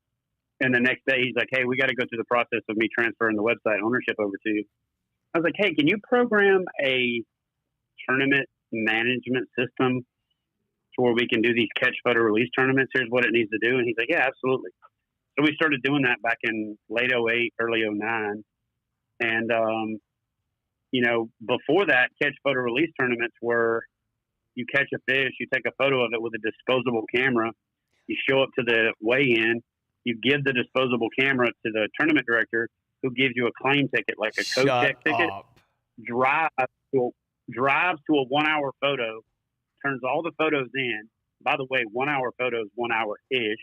And the next day, he's like, hey, we got to go through the process of me transferring the website ownership over to you. I was like, hey, can you program a tournament management system to where we can do these catch photo release tournaments? Here's what it needs to do. And he's like, yeah, absolutely. So we started doing that back in late 08, early 09. And, you know, before that, catch photo release tournaments were you catch a fish, you take a photo of it with a disposable camera, you show up to the weigh-in, you give the disposable camera to the tournament director, who gives you a claim ticket, like a code check ticket, drives to a 1 hour photo, turns all the photos in. By the way, 1 hour photos, 1 hour-ish.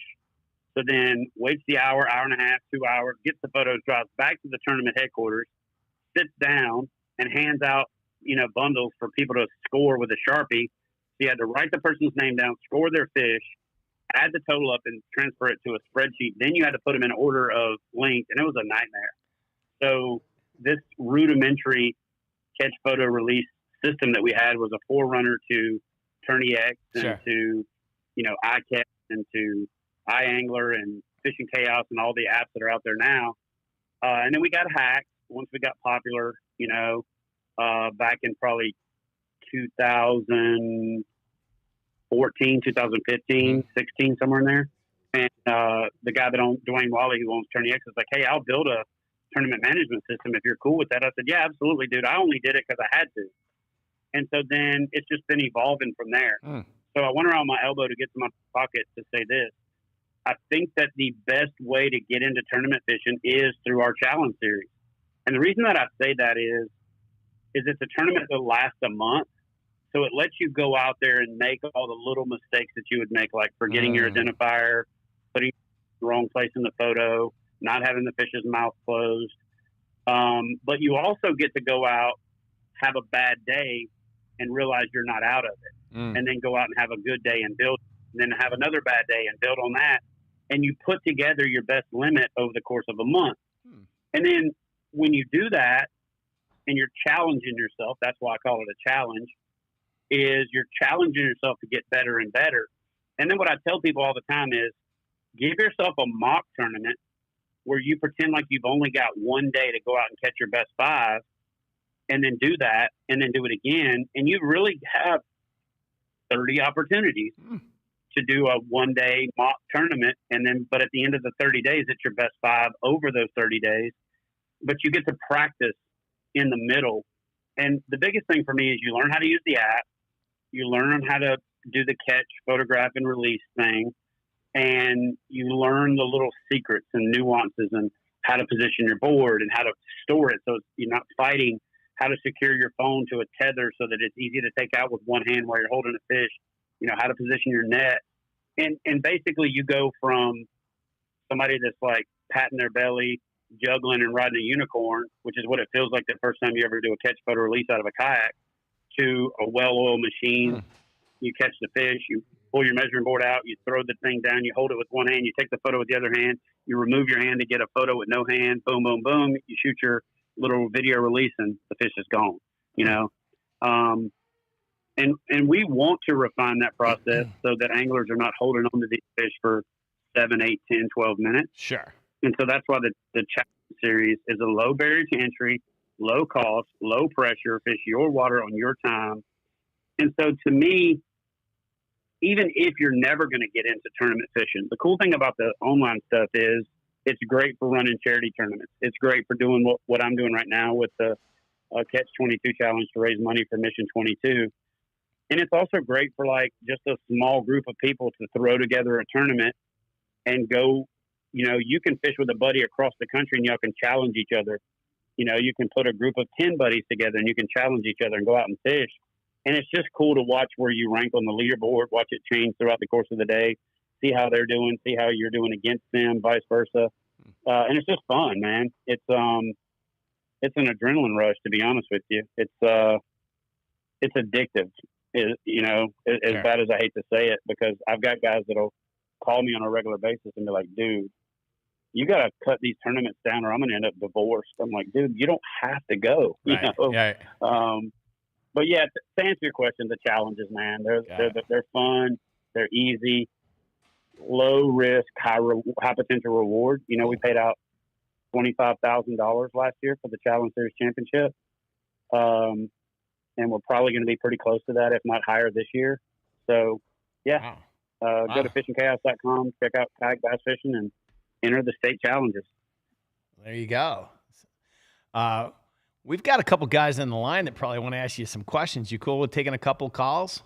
So then waits the hour and a half, 2 hours, gets the photos, drives back to the tournament headquarters, sits down and hands out, bundles for people to score with a Sharpie. So you had to write the person's name down, score their fish, add the total up and transfer it to a spreadsheet. Then you had to put them in order of length, and it was a nightmare. So this rudimentary catch photo release system that we had was a forerunner to Tourney X and to, iCatch and to iAngler and Fishing Chaos and all the apps that are out there now. And then we got hacked once we got popular, back in probably 2014, 2015, 16, somewhere in there. And the guy that owns, Dwayne Wally, who owns Tourney X, is like, hey, I'll build a tournament management system if you're cool with that. I said, yeah, absolutely, dude. I only did it because I had to. And so then it's just been evolving from there. So I went around my elbow to get to my pocket to say this. I think that the best way to get into tournament fishing is through our challenge series. And the reason that I say that is it's a tournament that lasts a month. So it lets you go out there and make all the little mistakes that you would make, like forgetting your identifier, putting the wrong place in the photo, not having the fish's mouth closed. But you also get to go out, have a bad day, and realize you're not out of it. And then go out and have a good day and build, and then have another bad day and build on that. And you put together your best limit over the course of a month. And then when you do that and you're challenging yourself, that's why I call it a challenge, is you're challenging yourself to get better and better. And then what I tell people all the time is give yourself a mock tournament where you pretend like you've only got one day to go out and catch your best five, and then do that, and then do it again. And you really have 30 opportunities to do a one-day mock tournament. And then, but at the end of the 30 days, it's your best five over those 30 days. But you get to practice in the middle. And the biggest thing for me is you learn how to use the app. You learn how to do the catch, photograph, and release thing. And you learn the little secrets and nuances and how to position your board and how to store it so you're not fighting, how to secure your phone to a tether so that it's easy to take out with one hand while you're holding a fish, how to position your net. And basically you go from somebody that's like patting their belly, juggling and riding a unicorn, which is what it feels like the first time you ever do a catch photo release out of a kayak, to a well-oiled machine. You catch the fish, you pull your measuring board out, you throw the thing down, you hold it with one hand, you take the photo with the other hand, you remove your hand to get a photo with no hand, boom, boom, boom, you shoot your little video release and the fish is gone, and we want to refine that process so that anglers are not holding on to these fish for 7, 8, 10, 12 minutes. Sure. And so that's why the challenge series is a low barrier to entry, low cost, low pressure, fish your water on your time. And so to me, even if you're never going to get into tournament fishing, the cool thing about the online stuff is it's great for running charity tournaments. It's great for doing what I'm doing right now with the Catch 22 challenge to raise money for Mission 22. And it's also great for like just a small group of people to throw together a tournament and go, you can fish with a buddy across the country and y'all can challenge each other. You can put a group of 10 buddies together and you can challenge each other and go out and fish. And it's just cool to watch where you rank on the leaderboard, watch it change throughout the course of the day, see how they're doing, see how you're doing against them, vice versa. And it's just fun, man. It's an adrenaline rush, to be honest with you. It's addictive, as bad as I hate to say it, because I've got guys that'll call me on a regular basis and be like, dude, you got to cut these tournaments down or I'm going to end up divorced. I'm like, dude, you don't have to go, Right. But yeah, to answer your question, the challenges, man, they're fun. They're easy, low risk, high potential reward. We paid out $25,000 last year for the Challenge Series Championship. And we're probably going to be pretty close to that, if not higher this year. So yeah, go to fishingchaos.com, check out kayak bass fishing and enter the state challenges. There you go. We've got a couple guys on the line that probably want to ask you some questions. You cool with taking a couple calls?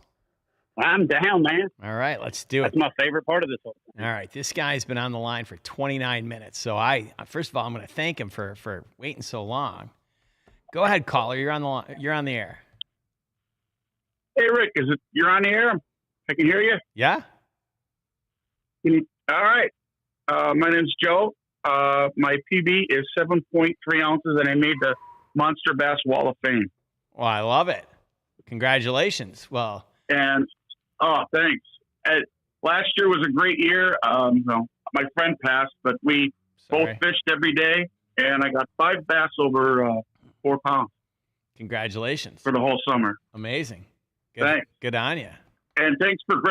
I'm down, man. All right, let's do it. That's my favorite part of this whole thing. All right, this guy's been on the line for 29 minutes. So first of all, I'm going to thank him for waiting so long. Go ahead, caller. You're on the line. You're on the air. Hey, Rick, you're on the air? I can hear you. Yeah. All right. My name's Joe. My PB is 7.3 ounces, and I made the Monster Bass Wall of Fame. Well, I love it. Congratulations. Well, And thanks. Last year was a great year. My friend passed, but we both fished every day, and I got 5 bass over 4 pounds. Congratulations for the whole summer. Amazing. Good, Thanks. Good on you. And thanks for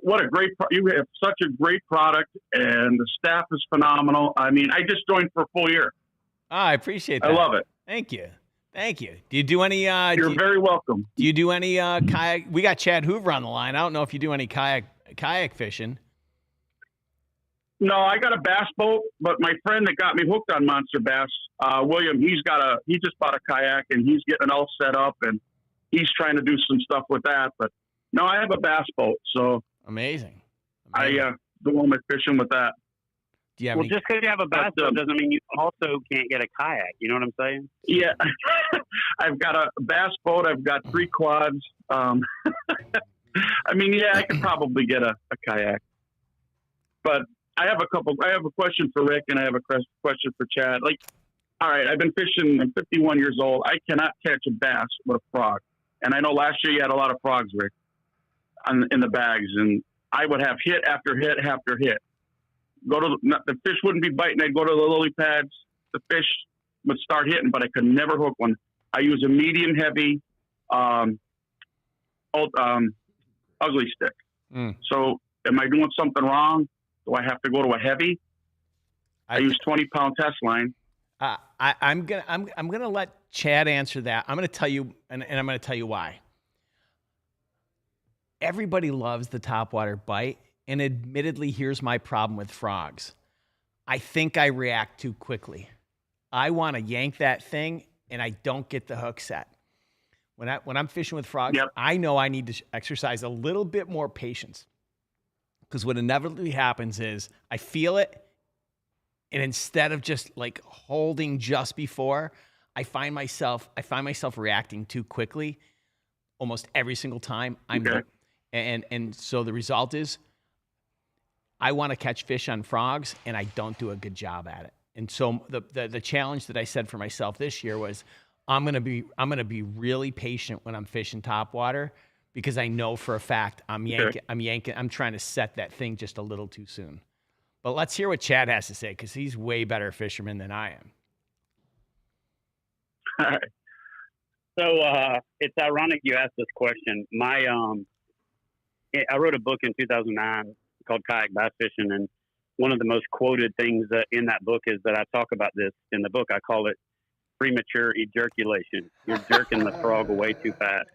what a great, you have such a great product, and the staff is phenomenal. I mean, I just joined for a full year. Oh, I appreciate that. I love it. Thank you. Thank you. Do you do any? You're very welcome. Do you do any kayak? We got Chad Hoover on the line. I don't know if you do any kayak fishing. No, I got a bass boat, but my friend that got me hooked on Monster Bass, William, he just bought a kayak, and he's getting it all set up, and he's trying to do some stuff with that. But no, I have a bass boat, so amazing. I do all my fishing with that. Do you have just because you have a bass boat doesn't mean you also can't get a kayak. You know what I'm saying? Yeah, I've got a bass boat. I've got 3 quads. I mean, yeah, I could probably get a kayak, but I have a question for Rick, and I have a question for Chad. Like, all right, I've been fishing. I'm 51 years old. I cannot catch a bass with a frog. And I know last year you had a lot of frogs, Rick, in the bags. And I would have hit after hit after hit. The fish wouldn't be biting. I'd go to the lily pads. The fish would start hitting, but I could never hook one. I use a medium heavy ugly stick. So am I doing something wrong? Do I have to go to a heavy? I use 20-pound test line. I'm gonna let Chad answer that. I'm gonna tell you, and I'm gonna tell you why. Everybody loves the topwater bite, and admittedly, here's my problem with frogs. I think I react too quickly. I want to yank that thing, and I don't get the hook set. When I'm fishing with frogs, I know I need to exercise a little bit more patience. Because what inevitably happens is I feel it, and instead of just like holding just before, I find myself reacting too quickly almost every single time. And so the result is I want to catch fish on frogs, and I don't do a good job at it. And so the challenge that I set for myself this year was I'm gonna be really patient when I'm fishing topwater, because I know for a fact I'm trying to set that thing just a little too soon. But let's hear what Chad has to say, because he's way better fisherman than I am. All right. So it's ironic you asked this question. I wrote a book in 2009 called Kayak Bass Fishing, and one of the most quoted things in that book is that I talk about this in the book. I call it premature ejaculation. You're jerking the frog away too fast.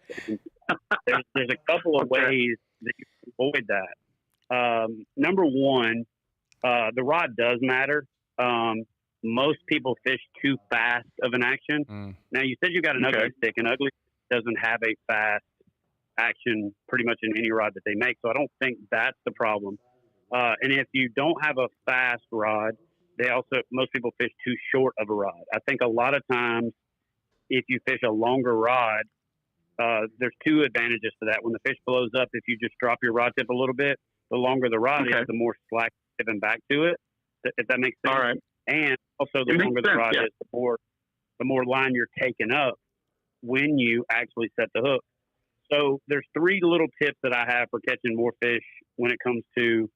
There's a couple of ways that you can avoid that. Number one, the rod does matter. Most people fish too fast of an action. Now, you said you got an ugly stick, and ugly doesn't have a fast action pretty much in any rod that they make, so I don't think that's the problem. And if you don't have a fast rod, most people fish too short of a rod. I think a lot of times if you fish a longer rod, there's 2 advantages to that. When the fish blows up, if you just drop your rod tip a little bit, the longer the rod is, the more slack giving back to it, if that makes sense. All right. And also the longer the rod is, the more line you're taking up when you actually set the hook. So there's 3 little tips that I have for catching more fish when it comes to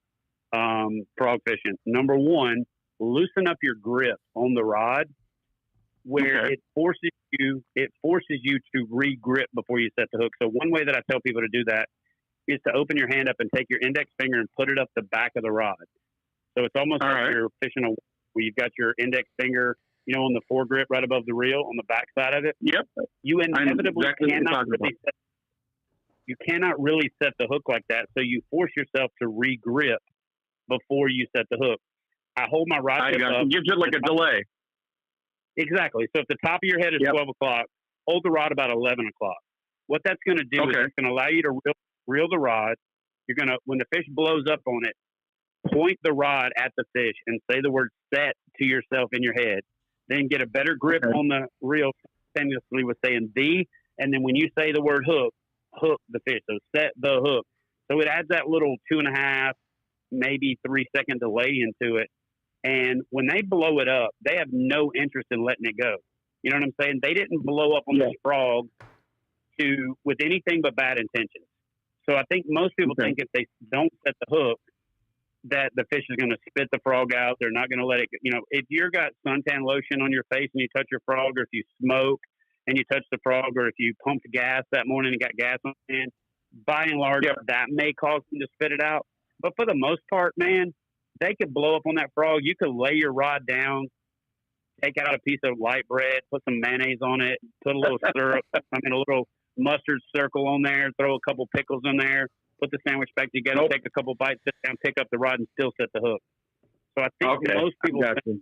frog fishing. Number 1, loosen up your grip on the rod, where it forces you to re-grip before you set the hook. So one way that I tell people to do that is to open your hand up and take your index finger and put it up the back of the rod. So it's almost like you're fishing where you've got your index finger, on the foregrip right above the reel on the back side of it. Yep. You inevitably cannot really set the hook like that. So you force yourself to re-grip before you set the hook. I hold my rod tip up. It gives it like a delay. Exactly. So if the top of your head is 12 o'clock, hold the rod about 11 o'clock. What that's going to do is it's going to allow you to reel the rod. You're going to, when the fish blows up on it, point the rod at the fish and say the word set to yourself in your head. Then get a better grip on the reel, simultaneously with saying the, and then when you say the word hook, hook the fish. So set the hook. So it adds that little 2.5 maybe 3-second delay into it. And when they blow it up, they have no interest in letting it go. You know what I'm saying? They didn't blow up on this frog with anything but bad intentions. So I think most people think if they don't set the hook, that the fish is going to spit the frog out. They're not going to let it, if you've got suntan lotion on your face and you touch your frog, or if you smoke and you touch the frog, or if you pumped gas that morning and got gas on your hand, by and large, that may cause them to spit it out. But for the most part, man, they could blow up on that frog. You could lay your rod down, take out a piece of light bread, put some mayonnaise on it, put a little syrup, a little mustard circle on there, throw a couple pickles in there, put the sandwich back together, take a couple bites, sit down, pick up the rod, and still set the hook. So I think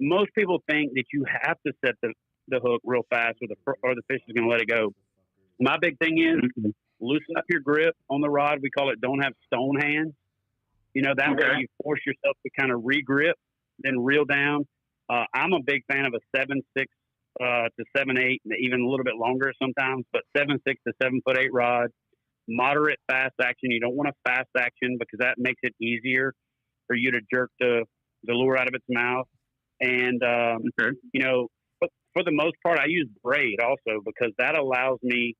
most people think that you have to set the hook real fast, or the fish is going to let it go. My big thing is loosen up your grip on the rod. We call it don't have stone hands. That way you force yourself to kind of re-grip, then reel down. I'm a big fan of a 7.6 to 7.8, even a little bit longer sometimes, but 7.6 to 7'8" rod. Moderate fast action. You don't want a fast action because that makes it easier for you to jerk the lure out of its mouth. And, but for the most part, I use braid also because that allows me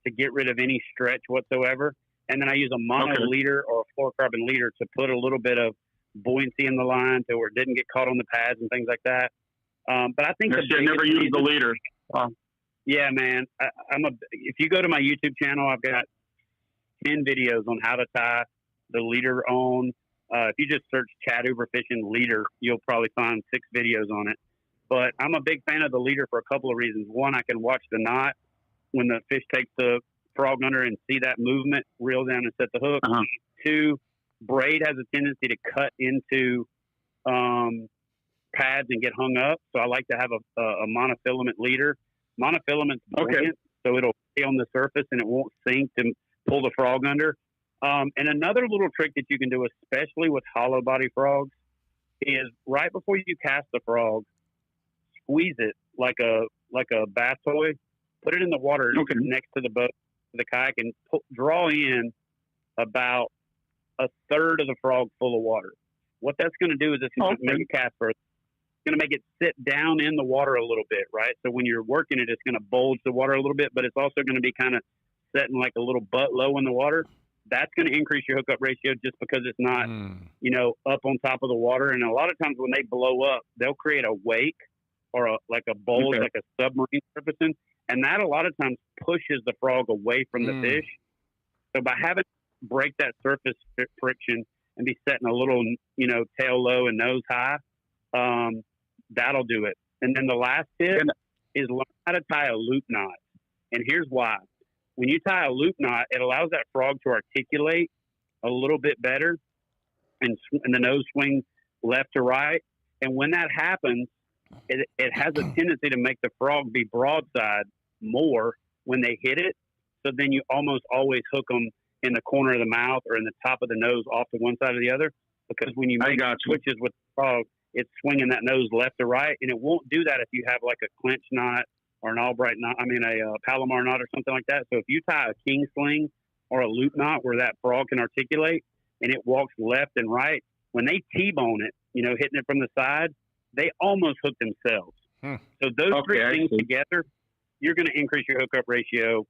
to get rid of any stretch whatsoever. And then I use a mono leader or a fluorocarbon leader to put a little bit of buoyancy in the line to where it didn't get caught on the pads and things like that. But I think I never use the leader. Wow. Yeah, man. If you go to my YouTube channel, I've got 10 videos on how to tie the leader on. If you just search Chad Hoover fishing leader, you'll probably find 6 videos on it. But I'm a big fan of the leader for a couple of reasons. One, I can watch the knot when the fish takes the frog under and see that movement, reel down and set the hook. 2, braid has a tendency to cut into pads and get hung up. So I like to have a monofilament leader. Monofilament's buoyant, so it'll stay on the surface and it won't sink to pull the frog under. And another little trick that you can do, especially with hollow body frogs, is right before you cast the frog, squeeze it like a bath toy, put it in the water next to the boat, the kayak, and draw in about a third of the frog full of water. What that's going to do is it's going to make it cast further. It's going to make it sit down in the water a little bit, right? So when you're working it, it's going to bulge the water a little bit, but it's also going to be kind of setting like a little butt low in the water. That's going to increase your hookup ratio just because it's not, up on top of the water. And a lot of times when they blow up, they'll create a wake or a bulge, like a submarine surfacing. And that a lot of times pushes the frog away from the fish. So by having break that surface friction and be setting a little, tail low and nose high, that'll do it. And then the last tip is learn how to tie a loop knot. And here's why. When you tie a loop knot, it allows that frog to articulate a little bit better and the nose swing left to right. And when that happens, it has a tendency to make the frog be broadside more when they hit it. So then you almost always hook them in the corner of the mouth or in the top of the nose off to one side or the other. Because when you make switches with the frog, it's swinging that nose left to right. And it won't do that if you have like a clinch knot or an Albright knot, a Palomar knot or something like that. So if you tie a king sling or a loop knot where that frog can articulate and it walks left and right, when they T-bone it, hitting it from the side, they almost hook themselves. So those three things together, you're going to increase your hookup ratio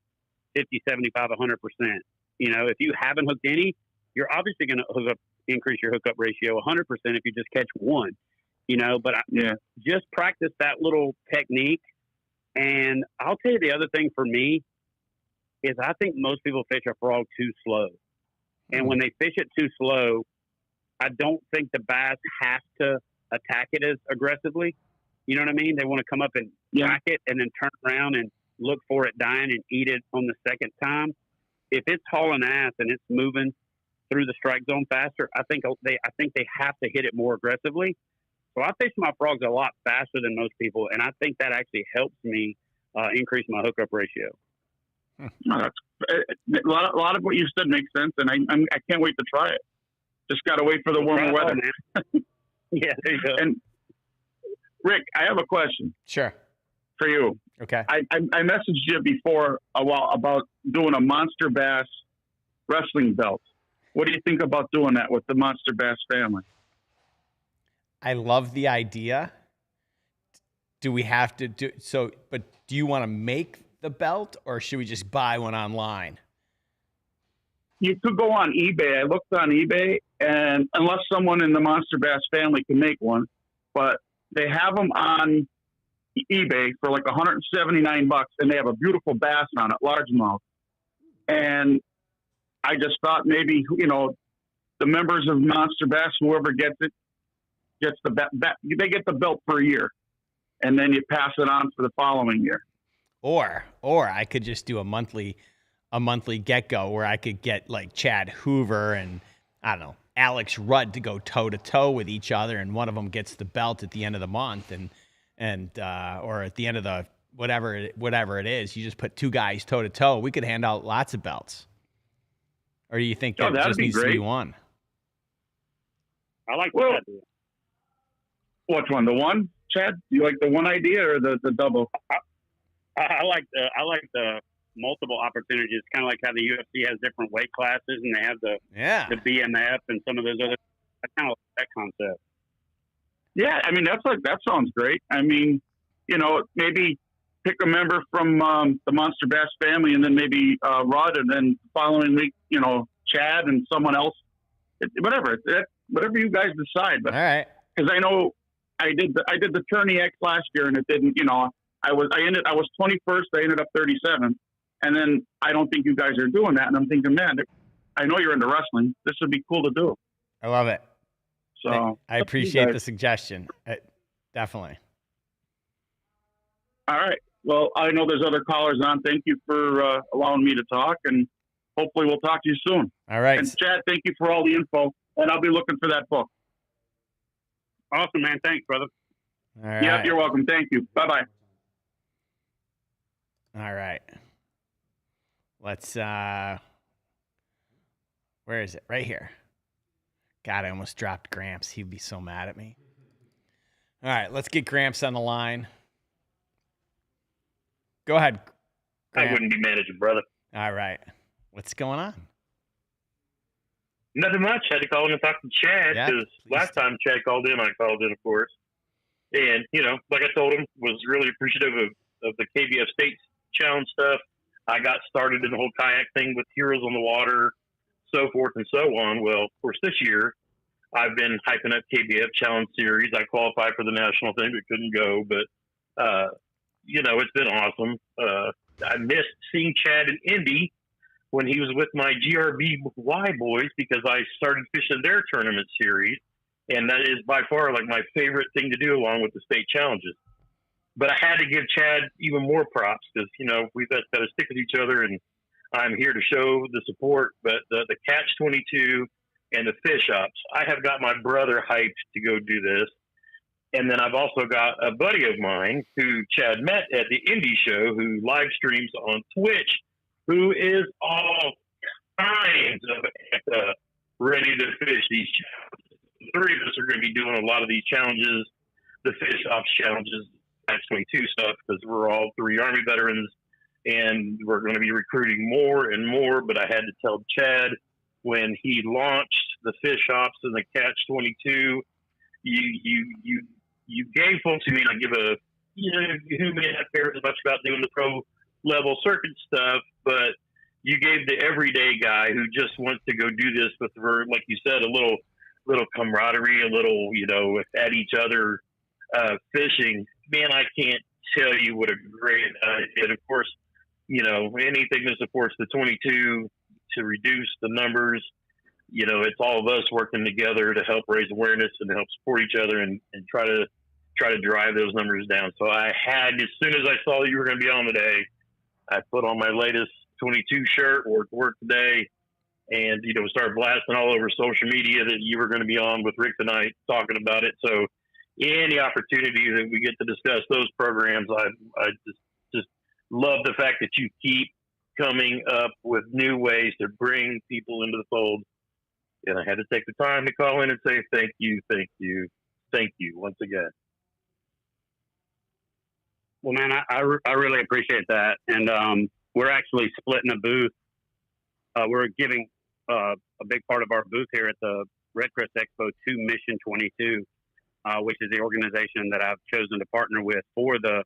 50, 75, 100%. If you haven't hooked any, you're obviously going to increase your hookup ratio 100% if you just catch one. But just practice that little technique. And I'll tell you the other thing for me is I think most people fish a frog too slow. And when they fish it too slow, I don't think the bass has to attack it as aggressively. You know what I mean? They want to come up and whack it and then turn around and look for it dying and eat it on the second time. If it's hauling ass and it's moving through the strike zone faster, I think they have to hit it more aggressively. So I fish my frogs a lot faster than most people, and I think that actually helps me increase my hookup ratio. No, a lot of what you said makes sense, and I can't wait to try it. Just got to wait for the warmer weather. Yeah, there you go. And Rick, I have a question. Sure. For you. Okay. I messaged you before a while about doing a Monster Bass wrestling belt. What do you think about doing that with the Monster Bass family? I love the idea. Do we have to do so? But do you want to make the belt, or should we just buy one online? You could go on eBay. I looked on eBay, and unless someone in the Monster Bass family can make one, but they have them on eBay for like $179, and they have a beautiful bass on it, largemouth. And I just thought maybe, you know, the members of Monster Bass, whoever gets it, gets they get the belt for a year, and then you pass it on for the following year. Or I could just do a monthly get-go where I could get like Chad Hoover and, I don't know, Alex Rudd to go toe-to-toe with each other, and one of them gets the belt at the end of the month, and or at the end of the whatever it is. You just put two guys toe-to-toe. We could hand out lots of belts. Or do you think that just needs to be one? I like that idea. Which one? The one, Chad? You like the one idea or the double? I like the multiple opportunities. Kind of like how the UFC has different weight classes, and they have the BMF and some of those other. I kind of like that concept. Yeah, I mean that sounds great. I mean, you know, maybe pick a member from the Monster Bass family, and then maybe Rod, and then the following week, you know, Chad and someone else. Whatever you guys decide. But, all right. Because I know I did the Tourney X last year, and it didn't. You know, I was 21st. I ended up 37th, and then I don't think you guys are doing that. And I'm thinking, man, I know you're into wrestling. This would be cool to do. I love it. So I appreciate the suggestion. Definitely. All right. Well, I know there's other callers on. Thank you for allowing me to talk, and hopefully we'll talk to you soon. All right. And Chad, thank you for all the info, and I'll be looking for that book. Awesome, man. Thanks, brother. All right. Yeah, you're welcome. Thank you. Bye-bye. All right. Let's, where is it? Right here. God, I almost dropped Gramps. He'd be so mad at me. All right, let's get Gramps on the line. Go ahead, Gramps. I wouldn't be mad at you, brother. All right. What's going on? Nothing much. Had to call in and talk to Chad because last time Chad called in, I called in, of course. And, you know, like I told him, was really appreciative of the KBF State Challenge stuff. I got started in the whole kayak thing with Heroes on the Water, so forth and so on. Well, of course, this year I've been hyping up KBF Challenge Series. I qualified for the national thing, but couldn't go. But, you know, it's been awesome. I missed seeing Chad in Indy when he was with my GRBY boys because I started fishing their tournament series. And that is by far like my favorite thing to do along with the state challenges. But I had to give Chad even more props because, you know, we've got to stick with each other, and I'm here to show the support. But the Catch 22 and the fish ops, I have got my brother hyped to go do this. And then I've also got a buddy of mine who Chad met at the indie show who live streams on Twitch, who is all kinds of ready to fish these challenges. The three of us are going to be doing a lot of these challenges, the fish ops challenges, Catch 22 stuff, because we're all three Army veterans, and we're going to be recruiting more and more. But I had to tell Chad when he launched the fish ops and the Catch 22, you gave folks, I mean, I give a, you know, who may not care as much about doing the pro level circuit stuff, but you gave the everyday guy who just wants to go do this with, like you said, a little camaraderie, a little, you know, at each other fishing. Man, I can't tell you what a great idea. Of course, you know, anything that supports the 22 to reduce the numbers, you know, it's all of us working together to help raise awareness and to help support each other and try to drive those numbers down. So I had, as soon as I saw you were going to be on today, I put on my latest 22 shirt, wore to work today, and, you know, started blasting all over social media that you were going to be on with Rick tonight talking about it. So any opportunity that we get to discuss those programs, I just love the fact that you keep coming up with new ways to bring people into the fold. And I had to take the time to call in and say thank you once again. Well, man, I really appreciate that. And we're actually splitting a booth. We're giving a big part of our booth here at the Red Crest Expo to Mission 22, which is the organization that I've chosen to partner with for the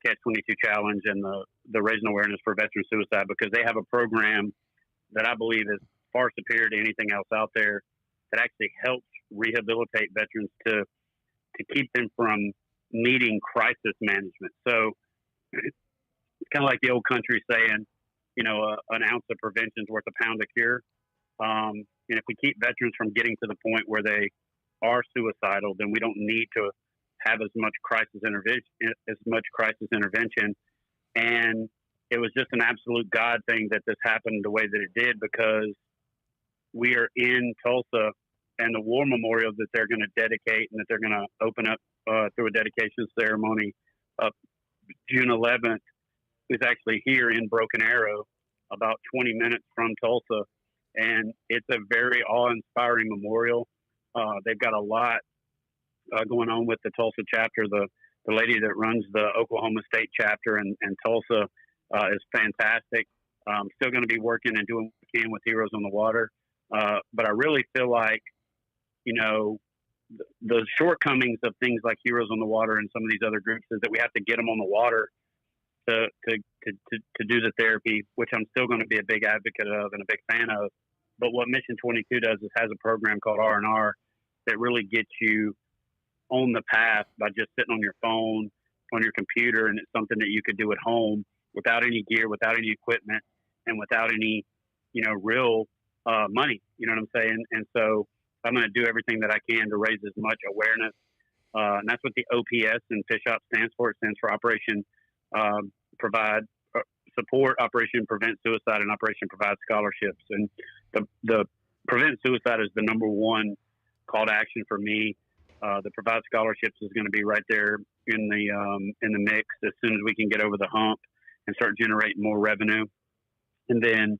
Catch 22 Challenge and the raising awareness for veteran suicide, because they have a program that I believe is far superior to anything else out there that actually helps rehabilitate veterans to keep them from needing crisis management. So it's kind of like the old country saying, you know, an ounce of prevention is worth a pound of cure. And if we keep veterans from getting to the point where they are suicidal, then we don't need to have as much crisis intervention. And it was just an absolute God thing that this happened the way that it did, because we are in Tulsa, and the war memorial that they're going to dedicate and that they're going to open up through a dedication ceremony June 11th is actually here in Broken Arrow, about 20 minutes from Tulsa. And it's a very awe-inspiring memorial. They've got a lot going on with the Tulsa chapter. The lady that runs the Oklahoma State chapter and Tulsa is fantastic. Still going to be working and doing what we can with Heroes on the Water. But I really feel like, you know, the shortcomings of things like Heroes on the Water and some of these other groups is that we have to get them on the water to do the therapy, which I'm still going to be a big advocate of and a big fan of. But what Mission 22 does is has a program called R&R that really gets you on the path by just sitting on your phone, on your computer, and it's something that you could do at home without any gear, without any equipment, and without any, you know, real money. You know what I'm saying? And so I'm going to do everything that I can to raise as much awareness. And that's what the OPS and FishOps stands for. It stands for Operation Provide Support, Operation Prevent Suicide, and Operation Provide Scholarships. And the Prevent Suicide is the number one call to action for me. The Provide Scholarships is going to be right there in the mix as soon as we can get over the hump and start generating more revenue. And then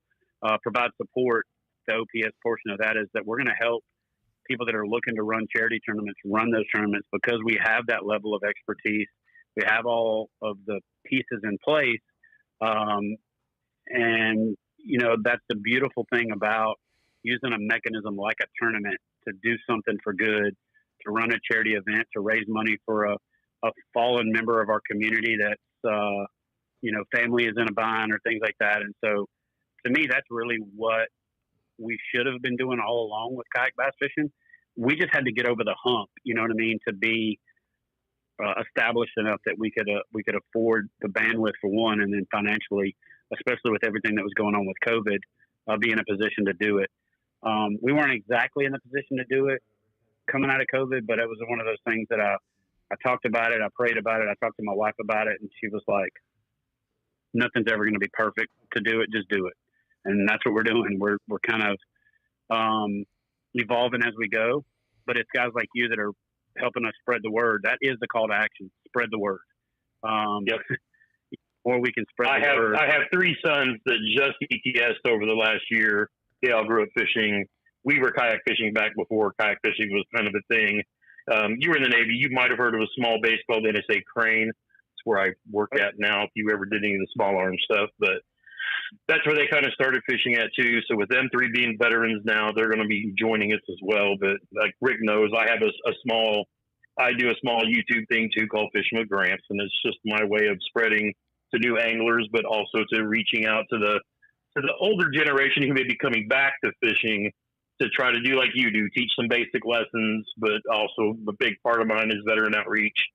Provide Support, the OPS portion of that is that we're going to help people that are looking to run charity tournaments run those tournaments, because we have that level of expertise. We have all of the pieces in place. And, you know, that's the beautiful thing about using a mechanism like a tournament to do something for good, to run a charity event, to raise money for a fallen member of our community that's, you know, family is in a bind or things like that. And so to me, that's really what we should have been doing all along with kayak bass fishing. We just had to get over the hump, you know what I mean, to be established enough that we could afford the bandwidth for one, and then financially, especially with everything that was going on with COVID, be in a position to do it. We weren't exactly in a position to do it coming out of COVID, but it was one of those things that I talked about it, I prayed about it, I talked to my wife about it, and she was like, nothing's ever going to be perfect to do it, just do it. And that's what we're doing. We're kind of evolving as we go, but it's guys like you that are helping us spread the word. That is the call to action: spread the word. Yep. Or we can spread the word. I have three sons that just ETS'd over the last year. They all grew up fishing. We were kayak fishing back before kayak fishing was kind of a thing. You were in the Navy. You might have heard of a small base called NSA Crane. It's where I work at now, if you ever did any of the small arm stuff. But that's where they kind of started fishing at too. So with them three being veterans now, they're going to be joining us as well. But like Rick knows, I have I do a small YouTube thing too called Fishing with Gramps, and it's just my way of spreading to new anglers, but also to reaching out to the older generation who may be coming back to fishing, to try to do like you do, teach some basic lessons, but also the big part of mine is veteran outreach.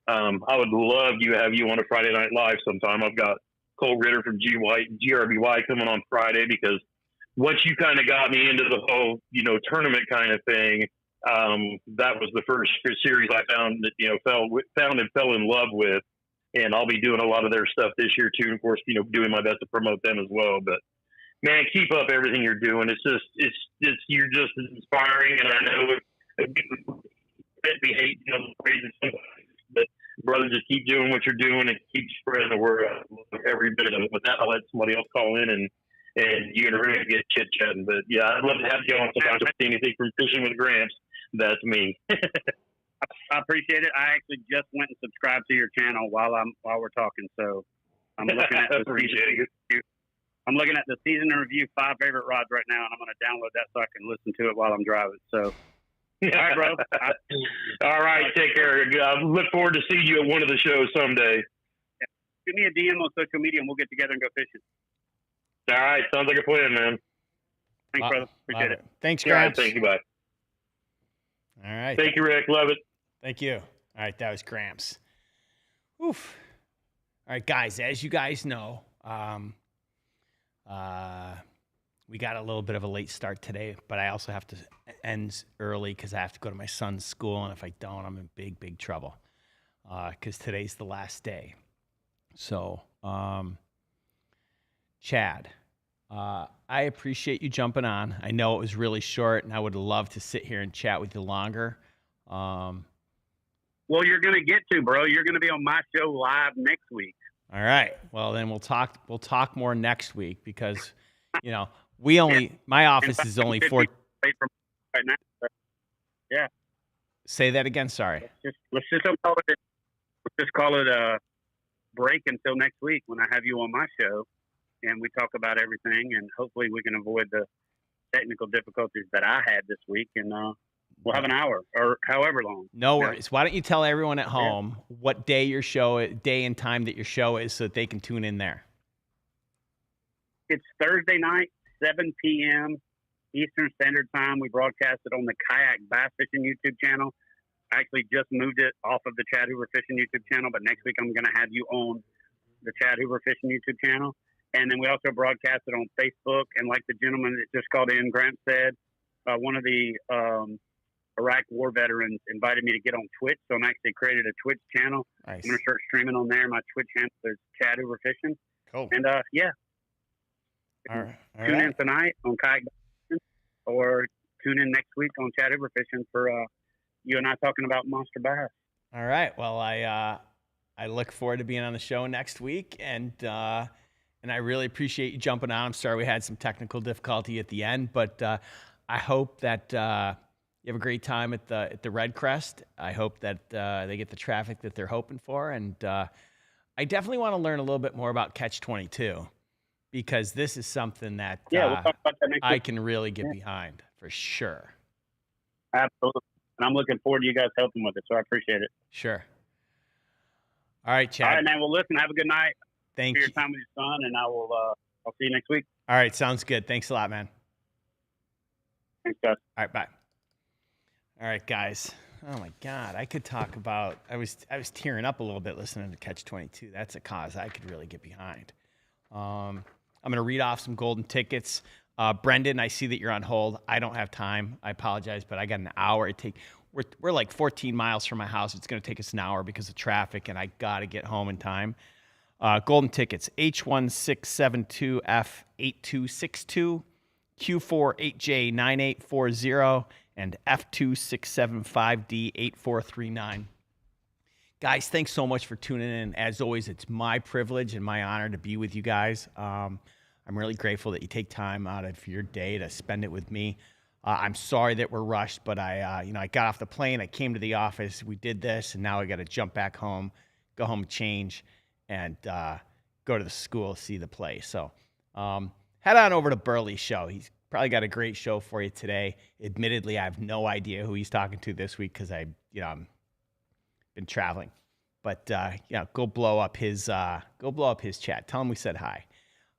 I would love to have you on a Friday Night Live sometime. I've got Cole Ritter from GRBY coming on Friday, because once you kind of got me into the whole, you know, tournament kind of thing, that was the first series I found that, you know, fell in love with. And I'll be doing a lot of their stuff this year too. And of course, you know, doing my best to promote them as well. But man, keep up everything you're doing. You're just inspiring. And I know it be hate, you know, crazy sometimes, but brother, just keep doing what you're doing and keep spreading the word out every bit of it. With that, I'll let somebody else call in and you and Rick get chit chatting. But yeah, I'd love to have you on sometime. If anything from Fishing with Gramps, that's me. I appreciate it. I actually just went and subscribed to your channel while we're talking, so I'm looking at. Appreciate it. I'm looking at the season in review 5 favorite rods right now, and I'm going to download that so I can listen to it while I'm driving. So, all right, bro. All right, take care. I look forward to seeing you at one of the shows someday. Give me a DM on social media, and we'll get together and go fishing. All right, sounds like a plan, man. Thanks, brother. Appreciate it. Thanks, All right, Gramps. thank you, bye. All right. Thank you, Rick. Love it. Thank you. All right, that was Gramps. Oof. All right, guys, as you guys know, we got a little bit of a late start today, but I also have to end early because I have to go to my son's school, and if I don't, I'm in big, big trouble because today's the last day. So, Chad, I appreciate you jumping on. I know it was really short, and I would love to sit here and chat with you longer. Well, you're going to get to, bro. You're going to be on my show live next week. All right. Well, then we'll talk more next week because, you know, my office is only 4. Right now. Yeah. Say that again. Sorry. Let's just call it a break until next week when I have you on my show and we talk about everything, and hopefully we can avoid the technical difficulties that I had this week, and we'll have an hour or however long. No worries. Why don't you tell everyone at home what day and time that your show is so that they can tune in there? It's Thursday night, 7 p.m. Eastern Standard Time. We broadcast it on the Kayak Bass Fishing YouTube channel. I actually just moved it off of the Chad Hoover Fishing YouTube channel, but next week I'm going to have you on the Chad Hoover Fishing YouTube channel. And then we also broadcast it on Facebook. And like the gentleman that just called in, Grant said, one of the Iraq war veterans invited me to get on Twitch. So I'm actually created a Twitch channel. Nice. I'm going to start streaming on there. My Twitch handle is Chad Hoover Fishing. Cool. And yeah. All right. Tune in tonight on Kayak or tune in next week on Chad Hoover Fishing for you and I talking about monster bass. All right. Well, I look forward to being on the show next week, and I really appreciate you jumping on. I'm sorry we had some technical difficulty at the end, but I hope that you have a great time at the Red Crest. I hope that they get the traffic that they're hoping for, and I definitely want to learn a little bit more about Catch 22 because this is something that we'll talk about that next I week. can really get behind for sure. Absolutely. And I'm looking forward to you guys helping with it, so I appreciate it. Sure. All right, Chad. All right, man. Well, listen, have a good night. Thank you. you. For your time with your son, and I'll see you next week. All right, sounds good. Thanks a lot, man. Thanks, guys. All right, bye. All right, guys. Oh my God, I could talk about. I was tearing up a little bit listening to Catch 22. That's a cause I could really get behind. I'm gonna read off some golden tickets. Brendan, I see that you're on hold. I don't have time. I apologize, but I got an hour. We're like 14 miles from my house. It's gonna take us an hour because of traffic, and I gotta get home in time. Golden tickets: H1672F8262, Q48J9840, and F2675D8439. Guys, thanks so much for tuning in. As always, it's my privilege and my honor to be with you guys. I'm really grateful that you take time out of your day to spend it with me. I'm sorry that we're rushed, but I got off the plane, I came to the office, we did this, and now I got to jump back home, go home, change, and go to the school, see the play. So head on over to Burley's show. He's probably got a great show for you today. Admittedly, I have no idea who he's talking to this week because I'm been traveling. But go blow up his chat. Tell him we said hi.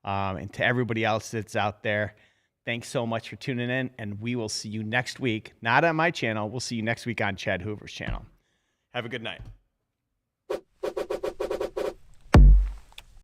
And to everybody else that's out there, thanks so much for tuning in, and we will see you next week. Not on my channel. We'll see you next week on Chad Hoover's channel. Have a good night.